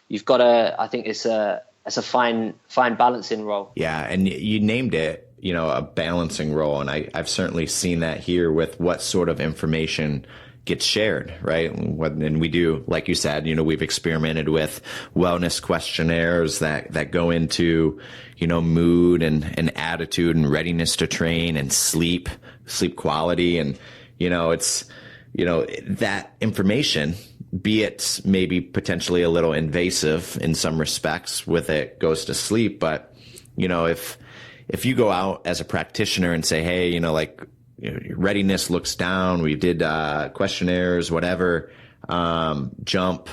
you've got to, I think it's a fine balancing role. Yeah. And you named it, a balancing role. And I've certainly seen that here with what sort of information gets shared, right? And we do, like you said, we've experimented with wellness questionnaires that go into, mood and attitude and readiness to train and sleep quality. And, it's, that information, be it maybe potentially a little invasive in some respects with it goes to sleep. But, if you go out as a practitioner and say, hey, your readiness looks down, we did questionnaires, whatever, jump,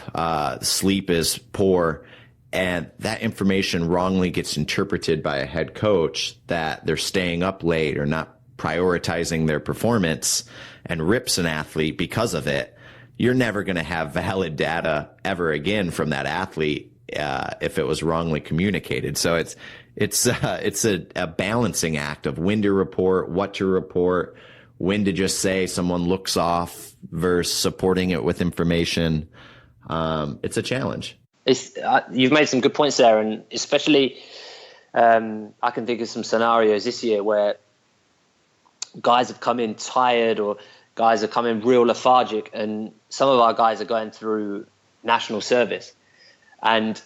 sleep is poor, and that information wrongly gets interpreted by a head coach that they're staying up late or not prioritizing their performance and rips an athlete because of it, you're never going to have valid data ever again from that athlete if it was wrongly communicated. So it's a balancing act of when to report, what to report, when to just say someone looks off versus supporting it with information. It's a challenge. You've made some good points there, and especially I can think of some scenarios this year where guys have come in tired or guys have come in real lethargic, and some of our guys are going through national service, and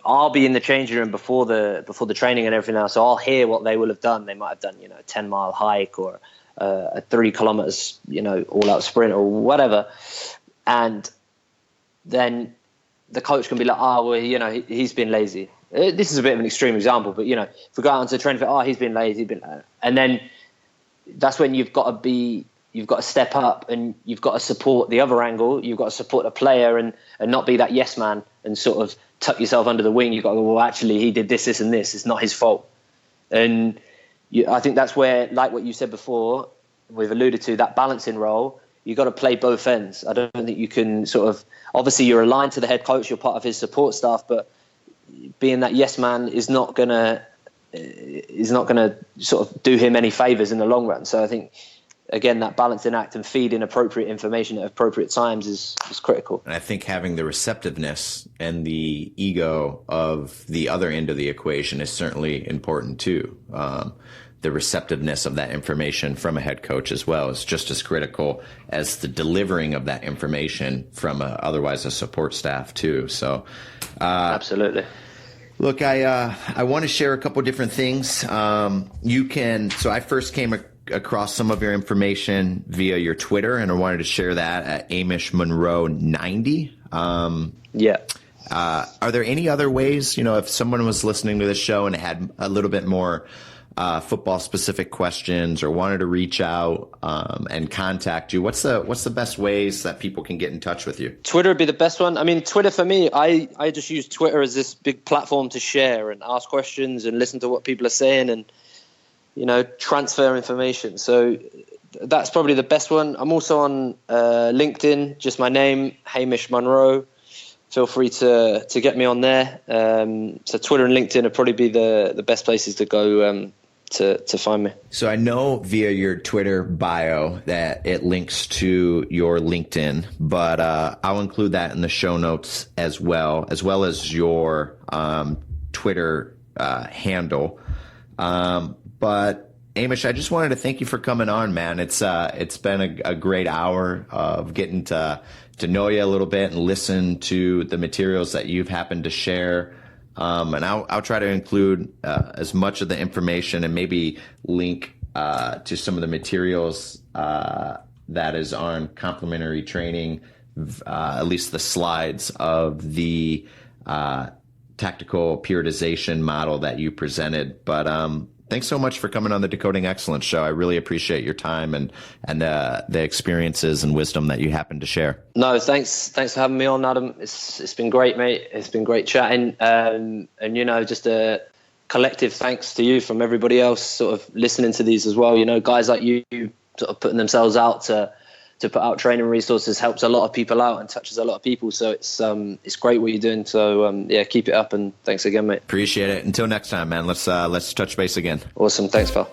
I'll be in the changing room before the training and everything else. So I'll hear what they will have done. They might have done, a 10-mile hike or a 3 kilometers, all-out sprint or whatever. And then the coach can be like, he's been lazy. This is a bit of an extreme example, but, if we go out onto the training, he's been lazy. And then that's when you've got to step up and you've got to support the other angle. You've got to support the player and not be that yes man and sort of tuck yourself under the wing. You've got to go, well, actually, he did this, and this. It's not his fault. And I think that's where, like what you said before, we've alluded to, that balancing role, you've got to play both ends. I don't think you can sort of, obviously you're aligned to the head coach, you're part of his support staff, but being that yes man is not going to sort of do him any favors in the long run. So I think, again, that balancing act and feeding appropriate information at appropriate times is critical. And I think having the receptiveness and the ego of the other end of the equation is certainly important too. The receptiveness of that information from a head coach as well is just as critical as the delivering of that information from otherwise a support staff too. So, absolutely. Look, I want to share a couple different things. So I first came across some of your information via your Twitter, and I wanted to share that at Hamish Munro 90. Yeah. Are there any other ways, if someone was listening to this show and had a little bit more football specific questions or wanted to reach out and contact you, what's the best ways that people can get in touch with you? Twitter would be the best one. I mean, Twitter for me, I just use Twitter as this big platform to share and ask questions and listen to what people are saying and, transfer information. So that's probably the best one. I'm also on LinkedIn, just my name, Hamish Munro. Feel free to get me on there. So Twitter and LinkedIn would probably be the best places to go to find me. So I know via your Twitter bio that it links to your LinkedIn, but I'll include that in the show notes as well as your Twitter handle. But Hamish, I just wanted to thank you for coming on, man. It's been a great hour of getting to know you a little bit and listen to the materials that you've happened to share. And I'll try to include as much of the information and maybe link to some of the materials that is on complimentary training, at least the slides of the tactical periodization model that you presented. But thanks so much for coming on the Decoding Excellence Show. I really appreciate your time and the experiences and wisdom that you happen to share. No, thanks for having me on, Adam. It's been great, mate. It's been great chatting. And just a collective thanks to you from everybody else sort of listening to these as well. Guys like you sort of putting themselves out to put out training resources helps a lot of people out and touches a lot of people. So it's great what you're doing. So keep it up, and thanks again, mate. Appreciate it. Until next time, man. Let's touch base again. Awesome. Thanks, pal.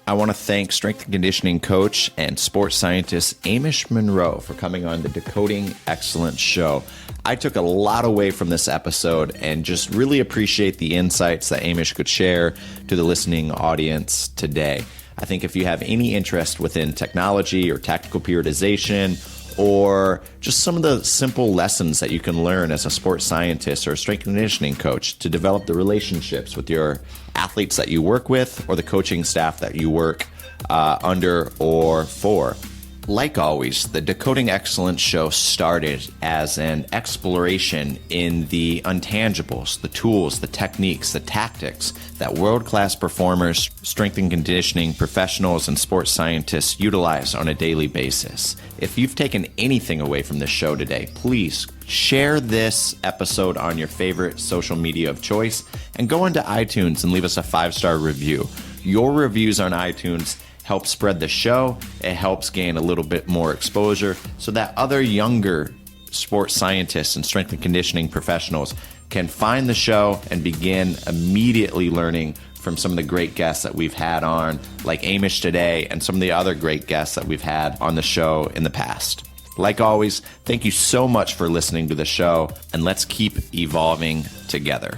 I want to thank strength and conditioning coach and sports scientist Hamish Munro for coming on the Decoding Excellence Show. I took a lot away from this episode and just really appreciate the insights that Hamish could share to the listening audience today. I think if you have any interest within technology or tactical periodization, or just some of the simple lessons that you can learn as a sports scientist or a strength and conditioning coach to develop the relationships with your athletes that you work with or the coaching staff that you work under or for. Like always, the Decoding Excellence Show started as an exploration in the untangibles, the tools, the techniques, the tactics that world-class performers, strength and conditioning professionals, and sports scientists utilize on a daily basis. If you've taken anything away from this show today, please share this episode on your favorite social media of choice and go into iTunes and leave us a 5-star review. Your reviews on iTunes help spread the show. It helps gain a little bit more exposure so that other younger sports scientists and strength and conditioning professionals can find the show and begin immediately learning from some of the great guests that we've had on, like Hamish today, and some of the other great guests that we've had on the show in the past. Like always, thank you so much for listening to the show, and let's keep evolving together.